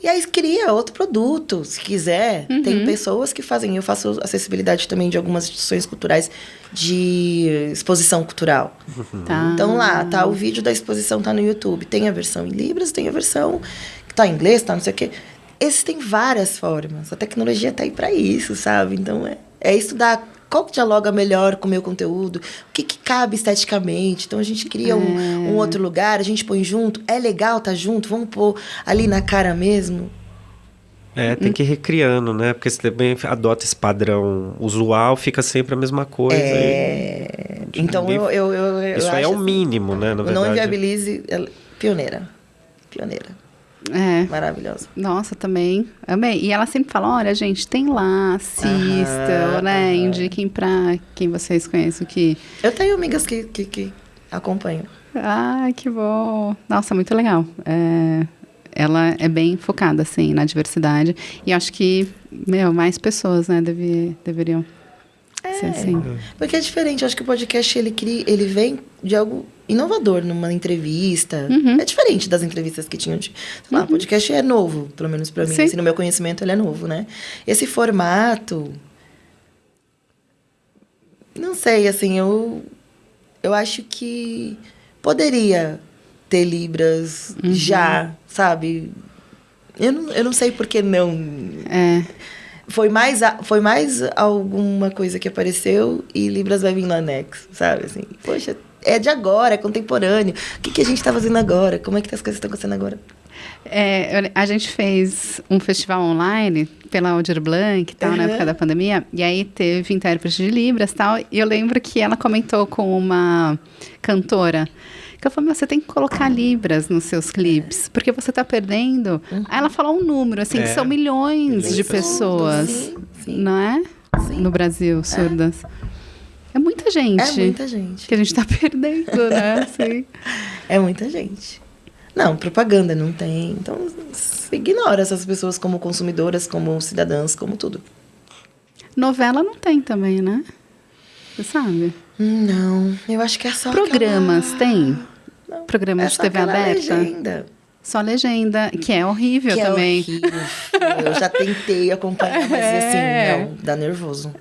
Speaker 3: E aí cria outro produto, se quiser. Tem pessoas que fazem. Eu faço acessibilidade também de algumas instituições culturais de exposição cultural.
Speaker 2: Tá.
Speaker 3: Então lá, tá o vídeo da exposição, tá no YouTube. Tem a versão em Libras, tem a versão que tá em inglês, tá não sei o quê. Existem várias formas. A tecnologia tá aí para isso, sabe? Então é estudar qual que dialoga melhor com o meu conteúdo, o que cabe esteticamente. Então, a gente cria um outro lugar, a gente põe junto. É legal tá junto? Vamos pôr ali na cara mesmo?
Speaker 1: Tem que ir recriando, né? Porque você também adota esse padrão usual, fica sempre a mesma coisa.
Speaker 3: Então,
Speaker 1: isso aí é o mínimo, né? Na verdade.
Speaker 3: Não Inviabilize, pioneira. Maravilhosa.
Speaker 2: Nossa, também amei. E ela sempre fala, olha, gente, tem lá, assistam, né? Indiquem pra quem vocês conhecem que...
Speaker 3: Eu tenho amigas que acompanham.
Speaker 2: Ah, que bom. Nossa, muito legal. Ela é bem focada, assim, na diversidade. E acho que, mais pessoas, né, deveriam ser assim.
Speaker 3: Porque é diferente. Eu acho que o podcast, ele vem de algo inovador numa entrevista. É diferente das entrevistas que tinham. Sei lá, o podcast é novo, pelo menos pra mim. Assim, no meu conhecimento, ele é novo, né? Esse formato... Não sei, assim, eu acho que poderia ter Libras já, sabe? Eu não sei por que não. Foi mais alguma coisa que apareceu e Libras vai vir no anexo, sabe? Assim, poxa, é de agora, é contemporâneo. O que a gente tá fazendo agora? Como é que as coisas estão acontecendo agora?
Speaker 2: A gente fez um festival online pela Aldir Blanc e tal, na época da pandemia, e aí teve intérprete de Libras e tal, e eu lembro que ela comentou com uma cantora, que eu falei, você tem que colocar Libras nos seus clipes, porque você tá perdendo. Aí ela falou um número, assim, que são milhões de pessoas,
Speaker 3: sim.
Speaker 2: não é?
Speaker 3: Sim.
Speaker 2: No Brasil, surdas. É muita gente.
Speaker 3: É muita gente.
Speaker 2: Que a gente tá perdendo, né? Assim.
Speaker 3: É muita gente. Não, propaganda não tem. Então, se ignora essas pessoas como consumidoras, como cidadãs, como tudo.
Speaker 2: Novela não tem também, né? Você sabe?
Speaker 3: Não, eu acho que é só
Speaker 2: Programas tem?
Speaker 3: Não,
Speaker 2: Programas de TV aberta?
Speaker 3: Legenda.
Speaker 2: Só legenda, que é horrível
Speaker 3: Que
Speaker 2: também.
Speaker 3: É horrível. Eu já tentei acompanhar, mas assim, não, dá nervoso.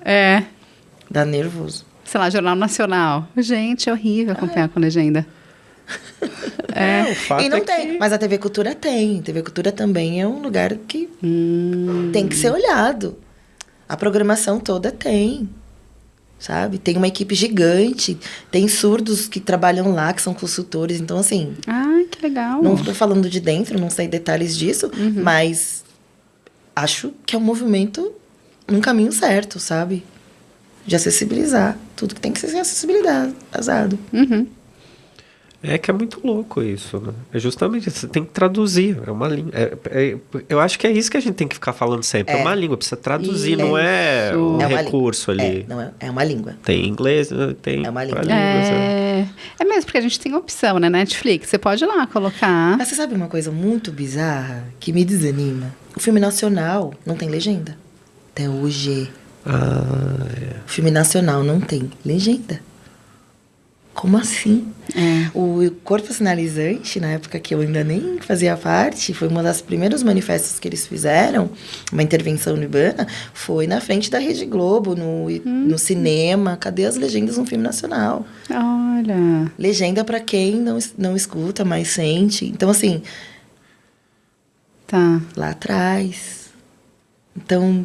Speaker 3: Dá nervoso.
Speaker 2: Sei lá, Jornal Nacional. Gente, é horrível acompanhar com legenda.
Speaker 1: O fato
Speaker 3: e não
Speaker 1: é
Speaker 3: tem,
Speaker 1: que...
Speaker 3: mas a TV Cultura tem. TV Cultura também é um lugar que tem que ser olhado. A programação toda tem, sabe? Tem uma equipe gigante, tem surdos que trabalham lá, que são consultores. Então, assim...
Speaker 2: Ai, que legal.
Speaker 3: Não estou falando de dentro, não sei detalhes disso, mas acho que é um movimento num caminho certo, sabe? De acessibilizar tudo que tem que ser acessibilizado.
Speaker 1: É que é muito louco isso, né? É justamente isso, você tem que traduzir, é uma língua. Eu acho que é isso que a gente tem que ficar falando sempre, é uma língua, precisa traduzir, não é um recurso ali.
Speaker 3: É uma língua.
Speaker 1: Tem inglês, tem
Speaker 3: é uma língua.
Speaker 2: É mesmo, porque a gente tem opção, né? Netflix, você pode ir lá colocar.
Speaker 3: Mas você sabe uma coisa muito bizarra que me desanima? O filme nacional não tem legenda. Até hoje. O filme nacional não tem legenda. Como assim? O Corpo Sinalizante, na época que eu ainda nem fazia parte, foi uma das primeiros manifestos que eles fizeram, uma intervenção urbana, foi na frente da Rede Globo, no cinema. Cadê as legendas no filme nacional?
Speaker 2: Olha.
Speaker 3: Legenda para quem não escuta, mas sente. Então, assim...
Speaker 2: Tá.
Speaker 3: Lá atrás... Então...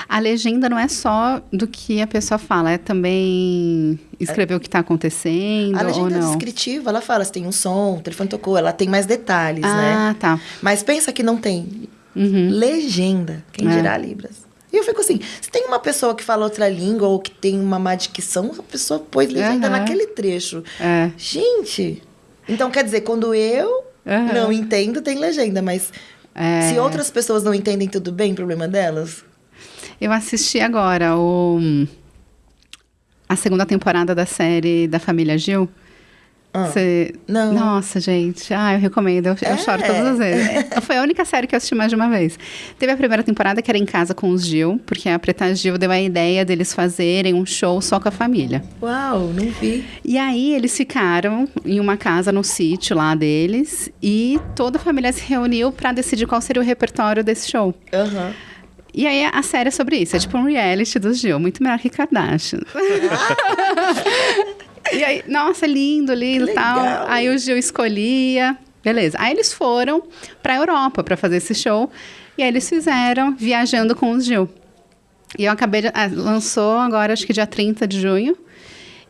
Speaker 2: A legenda não é só do que a pessoa fala, é também escrever o que está acontecendo ou não?
Speaker 3: A legenda é descritiva, ela fala se tem um som, o telefone tocou, ela tem mais detalhes, né?
Speaker 2: Ah, tá.
Speaker 3: Mas pensa que não tem legenda, quem dirá Libras. E eu fico assim, se tem uma pessoa que fala outra língua ou que tem uma má dicção, a pessoa pôs legenda naquele trecho. Gente, então quer dizer, quando eu não entendo, tem legenda, mas... Se outras pessoas não entendem, tudo bem, problema delas?
Speaker 2: Eu assisti agora a segunda temporada da série da Família Gil.
Speaker 3: Não.
Speaker 2: Nossa, gente. Eu recomendo. Eu choro todas as vezes. Foi a única série que eu assisti mais de uma vez. Teve a primeira temporada que era Em Casa com os Gil, porque a Preta Gil deu a ideia deles fazerem um show só com a família.
Speaker 3: Uau, não vi.
Speaker 2: E aí eles ficaram em uma casa no sítio lá deles e toda a família se reuniu para decidir qual seria o repertório desse show. E aí a série é sobre isso. É tipo um reality dos Gil, muito melhor que Kardashian. E aí, nossa, lindo e tal. Aí o Gil escolhia. Beleza. Aí eles foram pra Europa pra fazer esse show. E aí eles fizeram Viajando com os Gil. E eu acabei de... lançou agora, acho que dia 30 de junho.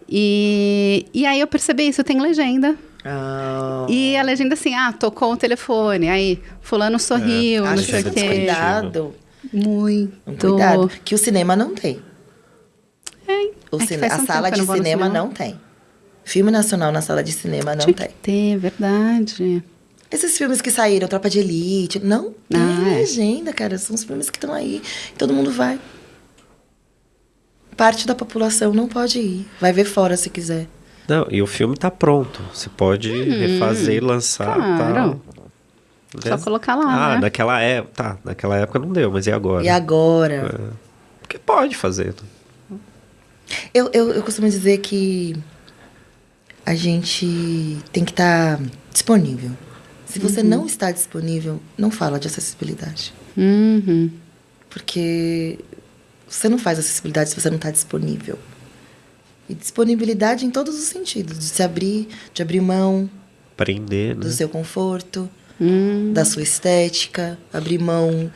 Speaker 2: E aí eu percebi isso, tem legenda. E a legenda assim, tocou o telefone. Aí fulano sorriu, não sei o quê.
Speaker 3: Cuidado.
Speaker 2: Muito.
Speaker 3: Cuidado, que o cinema não tem.
Speaker 2: A
Speaker 3: sala de cinema não tem. Filme nacional na sala de cinema não tem.
Speaker 2: Tem, verdade.
Speaker 3: Esses filmes que saíram, Tropa de Elite, não tem legenda, cara. São os filmes que estão aí. Todo mundo vai. Parte da população não pode ir. Vai ver fora se quiser.
Speaker 1: Não, e o filme tá pronto. Você pode refazer e lançar.
Speaker 2: Claro. Só colocar lá, né?
Speaker 1: Naquela época não deu, mas e agora?
Speaker 3: E agora?
Speaker 1: Porque pode fazer.
Speaker 3: Eu costumo dizer que a gente tem que estar disponível. Se você não está disponível, não fala de acessibilidade. Porque você não faz acessibilidade se você não está disponível. E disponibilidade em todos os sentidos. De abrir mão.
Speaker 1: Aprender, né?
Speaker 3: Do seu conforto, da sua estética, abrir mão.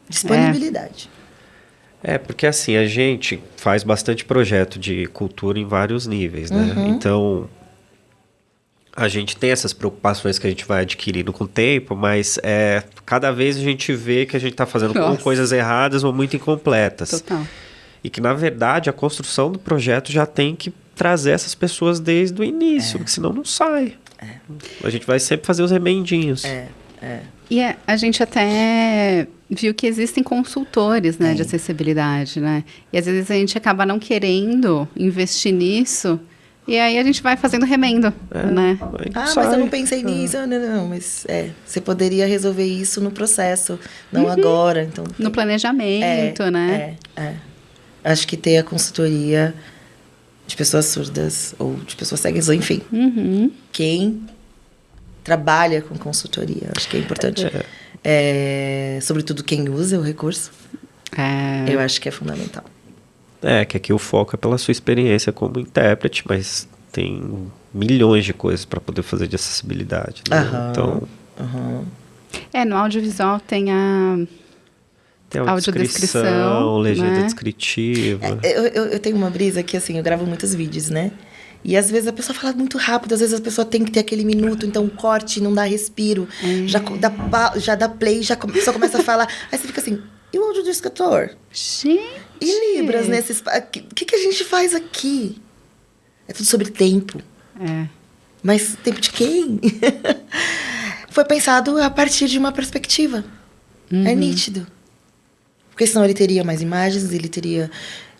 Speaker 3: Disponibilidade.
Speaker 1: Porque assim, a gente faz bastante projeto de cultura em vários níveis, né? Então, a gente tem essas preocupações que a gente vai adquirindo com o tempo, mas cada vez a gente vê que a gente está fazendo coisas erradas ou muito incompletas.
Speaker 2: Total.
Speaker 1: E que, na verdade, a construção do projeto já tem que trazer essas pessoas desde o início, porque senão não sai. A gente vai sempre fazer os remendinhos.
Speaker 2: E a gente até viu que existem consultores, né, de acessibilidade, né? E às vezes a gente acaba não querendo investir nisso, e aí a gente vai fazendo remendo, né?
Speaker 3: Mas eu não pensei nisso. Não, mas você poderia resolver isso no processo, não agora. Então,
Speaker 2: no planejamento, né?
Speaker 3: Acho que ter a consultoria de pessoas surdas ou de pessoas cegas, ou enfim. Quem trabalha com consultoria, acho que é importante. Sobretudo quem usa o recurso. Eu acho que é fundamental.
Speaker 1: Que aqui o foco é pela sua experiência como intérprete, mas tem milhões de coisas para poder fazer de acessibilidade. Né? Então,
Speaker 2: no audiovisual tem a audiodescrição,
Speaker 1: legenda
Speaker 2: né?
Speaker 1: descritiva.
Speaker 3: Eu tenho uma brisa que, assim, eu gravo muitos vídeos, né? E às vezes a pessoa fala muito rápido, às vezes a pessoa tem que ter aquele minuto, então corte, não dá respiro, já dá play, a pessoa começa a falar, aí você fica assim, e o audiodescritor?
Speaker 2: Gente!
Speaker 3: E Libras nesses... O que a gente faz aqui? É tudo sobre tempo. Mas tempo de quem? Foi pensado a partir de uma perspectiva. É nítido. Porque senão ele teria mais imagens, ele teria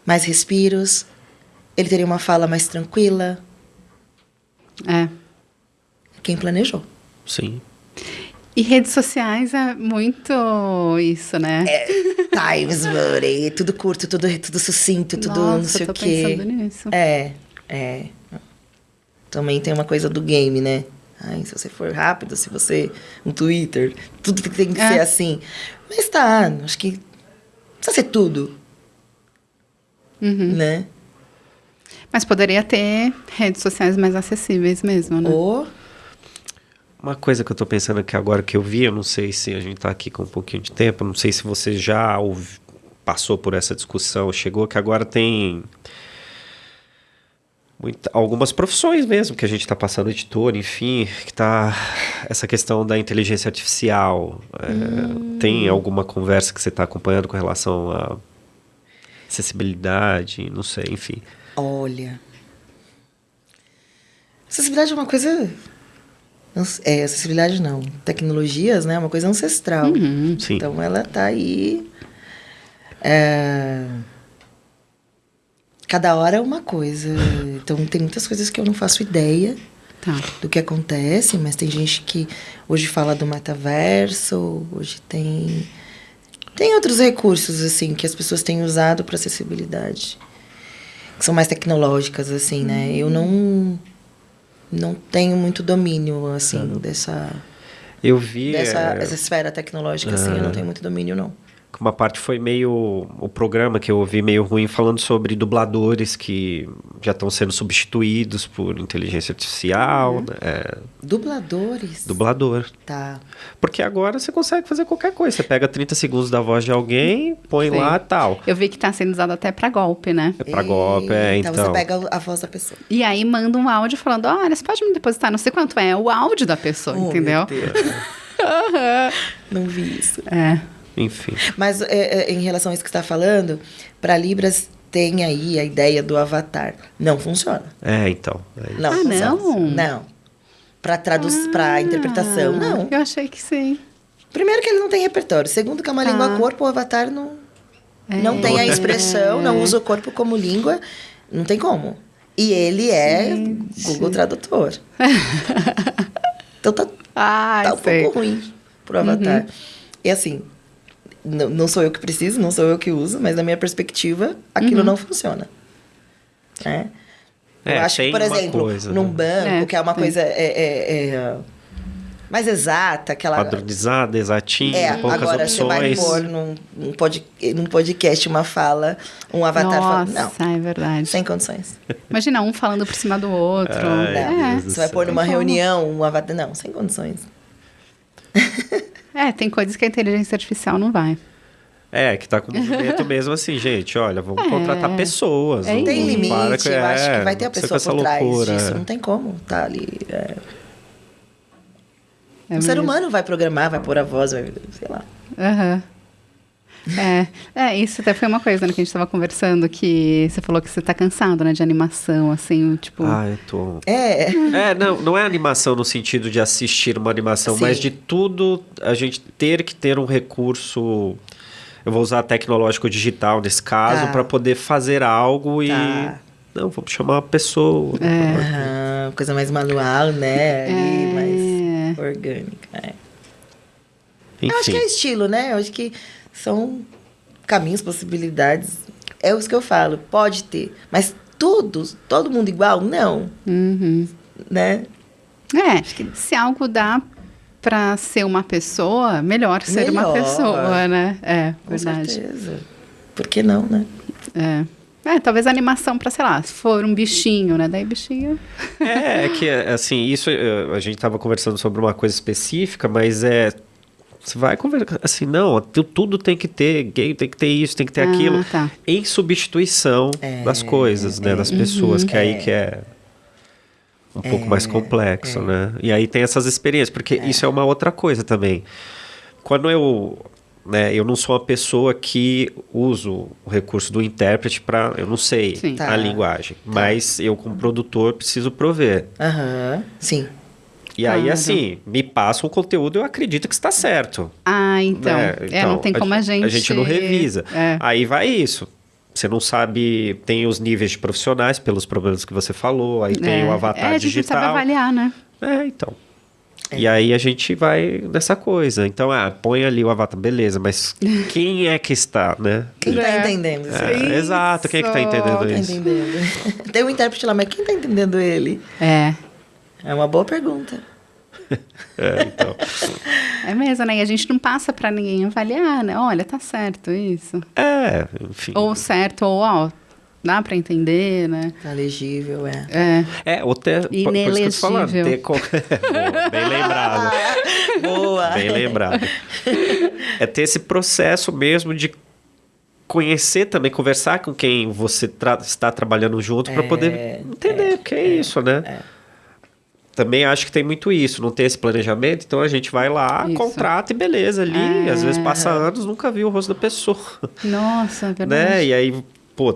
Speaker 3: mais respiros, ele teria uma fala mais tranquila. Quem planejou.
Speaker 1: Sim.
Speaker 2: E redes sociais é muito isso, né?
Speaker 3: Times, money, tudo curto, tudo sucinto, tudo não sei o quê.
Speaker 2: Nossa, eu tô pensando nisso.
Speaker 3: Também tem uma coisa do game, né? Se você for rápido, se você... Um Twitter, tudo tem que ser assim. Mas acho que... Precisa ser tudo. Né?
Speaker 2: Mas poderia ter redes sociais mais acessíveis mesmo, né?
Speaker 1: Uma coisa que eu tô pensando aqui agora que eu vi, eu não sei se a gente tá aqui com um pouquinho de tempo, não sei se você já passou por essa discussão, chegou que agora tem algumas profissões mesmo que a gente está passando, editor, enfim, que tá essa questão da inteligência artificial. Tem alguma conversa que você está acompanhando com relação à acessibilidade, não sei, enfim.
Speaker 3: Olha, acessibilidade é uma coisa... acessibilidade não. Tecnologias, né? É uma coisa ancestral.
Speaker 1: Sim.
Speaker 3: Então, ela tá aí... Cada hora é uma coisa. Então, tem muitas coisas que eu não faço ideia do que acontece, mas tem gente que hoje fala do metaverso, hoje tem outros recursos, assim, que as pessoas têm usado para acessibilidade, que são mais tecnológicas, assim, né? Eu não tenho muito domínio, assim, dessa...
Speaker 1: Eu vi...
Speaker 3: essa esfera tecnológica, assim, eu não tenho muito domínio, não.
Speaker 1: Uma parte foi meio... O programa que eu ouvi meio ruim, falando sobre dubladores que já estão sendo substituídos por inteligência artificial.
Speaker 3: Dubladores?
Speaker 1: Dublador.
Speaker 3: Tá.
Speaker 1: Porque agora você consegue fazer qualquer coisa. Você pega 30 segundos da voz de alguém, põe lá e tal.
Speaker 2: Eu vi que tá sendo usado até pra golpe, né?
Speaker 1: Pra golpe, então.
Speaker 3: Então você pega a voz da pessoa.
Speaker 2: E aí manda um áudio falando, olha, você pode me depositar, não sei quanto é o áudio da pessoa, entendeu?
Speaker 3: Meu Deus. Não vi isso.
Speaker 1: Enfim.
Speaker 3: Mas em relação a isso que você está falando, para Libras tem aí a ideia do avatar. Não funciona.
Speaker 1: Então.
Speaker 3: Não funciona. Não. Para interpretação, não.
Speaker 2: Eu achei que sim.
Speaker 3: Primeiro que ele não tem repertório. Segundo que é uma língua-corpo, o avatar não tem a expressão, não usa o corpo como língua. Não tem como. E ele é Google Tradutor. Então tá um pouco ruim pro avatar. E assim... Não sou eu que preciso, não sou eu que uso, mas na minha perspectiva, aquilo não funciona. Eu acho que, por exemplo,
Speaker 1: coisa,
Speaker 3: num banco, que é uma coisa mais exata, aquela...
Speaker 1: Padronizada, exatinha, poucas
Speaker 3: agora
Speaker 1: opções.
Speaker 3: Você vai pôr num podcast uma fala, um avatar falando... Não,
Speaker 2: é verdade.
Speaker 3: sem condições.
Speaker 2: Imagina um falando por cima do outro.
Speaker 3: Você vai pôr numa reunião um avatar... Não, sem condições.
Speaker 2: Tem coisas que a inteligência artificial não vai.
Speaker 1: Que tá com movimento mesmo assim, gente, olha, vamos contratar pessoas.
Speaker 3: Tem limite, eu acho que vai ter a pessoa por trás
Speaker 1: loucura.
Speaker 3: disso, não tem como tá ali. O ser humano vai programar, vai pôr a voz, vai, sei lá.
Speaker 2: Aham. Isso até foi uma coisa, né, que a gente estava conversando, que você falou que você tá cansado, né, de animação, assim, tipo...
Speaker 1: Eu tô... não é animação no sentido de assistir uma animação, mas de tudo a gente ter que ter um recurso, eu vou usar tecnológico digital nesse caso, para poder fazer algo e... Não, vamos chamar uma pessoa.
Speaker 3: Coisa mais manual, né, ali, mais orgânica,
Speaker 1: Enfim.
Speaker 3: Eu acho que é estilo, né, eu acho que são caminhos, possibilidades. É os que eu falo, pode ter. Mas todo mundo igual? Não. Né?
Speaker 2: Se algo dá para ser uma pessoa, melhor ser uma pessoa, né?
Speaker 3: Com
Speaker 2: verdade.
Speaker 3: certeza. Por que não, né?
Speaker 2: Talvez a animação para, sei lá, se for um bichinho, né? Daí bichinho...
Speaker 1: que, assim, isso a gente estava conversando sobre uma coisa específica, mas você vai conversar assim, não, tudo tem que ter, gay tem que ter isso, tem que ter aquilo, em substituição das coisas, né, das pessoas, que aí que é um pouco mais complexo, né? E aí tem essas experiências, porque isso é uma outra coisa também. Quando eu não sou uma pessoa que uso o recurso do intérprete para, eu não sei a linguagem, mas eu como produtor preciso prover.
Speaker 3: Sim.
Speaker 1: E aí, assim, me passa um conteúdo, eu acredito que está certo.
Speaker 2: Então. Né? Então não tem como a gente...
Speaker 1: A gente não revisa. Aí vai isso. Você não sabe... Tem os níveis de profissionais, pelos problemas que você falou. Aí tem o avatar digital. A gente sabe
Speaker 2: avaliar, né?
Speaker 1: Então. E aí a gente vai nessa coisa. Então, põe ali o avatar, beleza. Mas quem é que está, né?
Speaker 3: Quem está entendendo isso?
Speaker 1: Exato, quem é que está entendendo isso?
Speaker 3: Tem um intérprete lá, mas quem está entendendo ele? É uma boa pergunta.
Speaker 1: Então.
Speaker 2: É mesmo, né? E a gente não passa para ninguém avaliar, né? Olha, tá certo isso.
Speaker 1: Enfim.
Speaker 2: Ou certo, ou dá para entender, né?
Speaker 3: Tá legível,
Speaker 1: ou ter...
Speaker 2: Inelegível.
Speaker 1: Boa, bem lembrado.
Speaker 3: Boa.
Speaker 1: Bem lembrado. É ter esse processo mesmo de conhecer também, conversar com quem você está trabalhando junto para poder entender o que é isso, né? Também acho que tem muito isso, não tem esse planejamento, então a gente vai lá, contrata e beleza ali. Às vezes passa anos, nunca viu o rosto da pessoa.
Speaker 2: Nossa, é verdade.
Speaker 1: Né? E aí,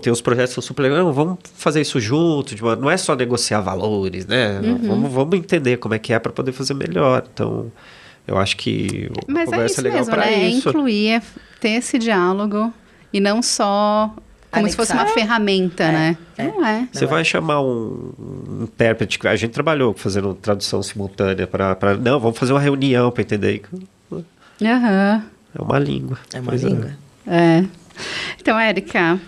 Speaker 1: tem os projetos que são super legais, vamos fazer isso junto, não é só negociar valores, né? Vamos entender como é que é para poder fazer melhor. Então, eu acho que a conversa é legal para isso.
Speaker 2: É incluir, ter esse diálogo e não só... Como se fosse uma ferramenta, né? Não é.
Speaker 1: Você vai chamar um intérprete, a gente trabalhou fazendo tradução simultânea para não, vamos fazer uma reunião para entender. É uma língua.
Speaker 3: É uma língua.
Speaker 2: Então, Érica,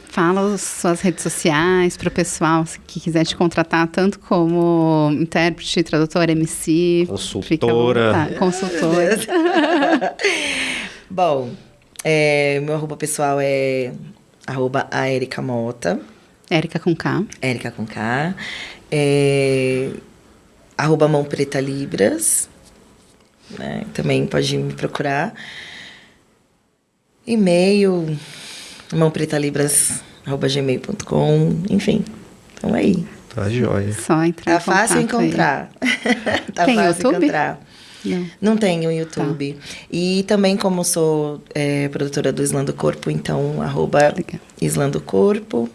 Speaker 2: fala as suas redes sociais para o pessoal que quiser te contratar, tanto como intérprete, tradutora, MC.
Speaker 1: Consultora.
Speaker 2: Consultora.
Speaker 3: Bom, meu arroba pessoal é... @ Érica Mota.
Speaker 2: Érica com K.
Speaker 3: Érica com K. @ Mão Preta Libras. Né? Também pode me procurar. E-mail, mãopretalibras@gmail.com. Enfim, então aí.
Speaker 1: Tá joia.
Speaker 2: Só entrar
Speaker 3: Tá fácil encontrar. Tá
Speaker 2: tem
Speaker 3: fácil
Speaker 2: YouTube?
Speaker 3: encontrar. Não tenho YouTube. Tá. E também, como sou produtora do Islã do Corpo, então, @ Islã do Corpo.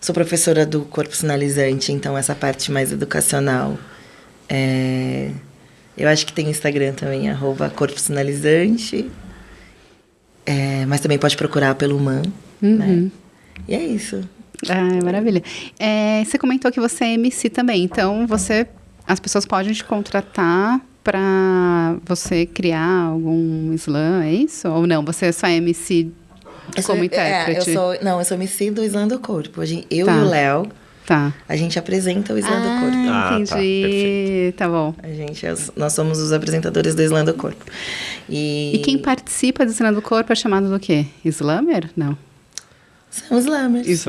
Speaker 3: Sou professora do Corpo Sinalizante, então essa parte mais educacional. Eu acho que tem Instagram também, @ Corpo Sinalizante. Mas também pode procurar pelo MAN. Né? E é isso.
Speaker 2: Maravilha. Você comentou que você é MC também, então as pessoas podem te contratar para você criar algum slam, é isso? Ou não? Você é só MC como intérprete?
Speaker 3: Eu sou MC do Islã do Corpo. Eu e o Léo, a gente apresenta o Islã do Corpo.
Speaker 2: Entendi. Tá bom.
Speaker 3: Nós somos os apresentadores do Islã do Corpo.
Speaker 2: E quem participa do Islã do Corpo é chamado do quê? Slammer? Não.
Speaker 3: São slammers.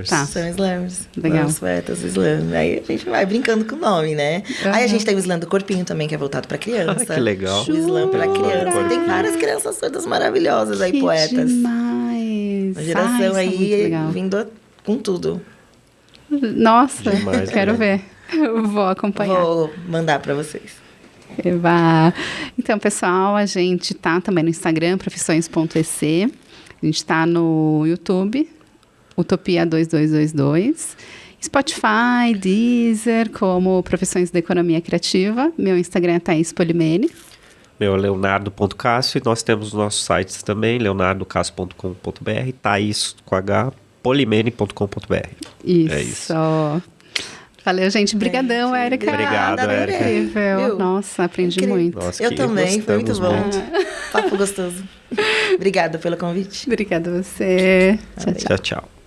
Speaker 2: Tá.
Speaker 3: São slammers.
Speaker 2: Legal.
Speaker 3: Os poetas slam. Aí a gente vai brincando com o nome, né? Aí a gente tem o Islã do Corpinho também, que é voltado pra criança.
Speaker 1: Que legal.
Speaker 3: O Islã pra criança. Tem várias crianças todas maravilhosas aí, poetas.
Speaker 2: Demais.
Speaker 3: Uma geração aí vindo com tudo.
Speaker 2: Nossa, quero ver. Eu vou acompanhar.
Speaker 3: Vou mandar pra vocês.
Speaker 2: Eba. Então, pessoal, a gente tá também no Instagram, profissões.ec. A gente tá no YouTube, Utopia 2222. Spotify, Deezer, como Profissões da Economia Criativa. Meu Instagram é Thaís Polimene.
Speaker 1: Meu é leonardo.cássio e nós temos os nossos sites também, leonardocassio.com.br, Thaís com H, polimene.com.br.
Speaker 2: Isso.
Speaker 1: É isso.
Speaker 2: Valeu, gente. Brigadão, Érica.
Speaker 1: Obrigado, Érica.
Speaker 2: Incrível. Nossa, aprendi muito.
Speaker 1: Nossa,
Speaker 3: eu também, foi muito bom.
Speaker 1: Muito.
Speaker 3: Papo gostoso. Obrigada pelo convite.
Speaker 2: Obrigada a você.
Speaker 1: Tchau, tchau.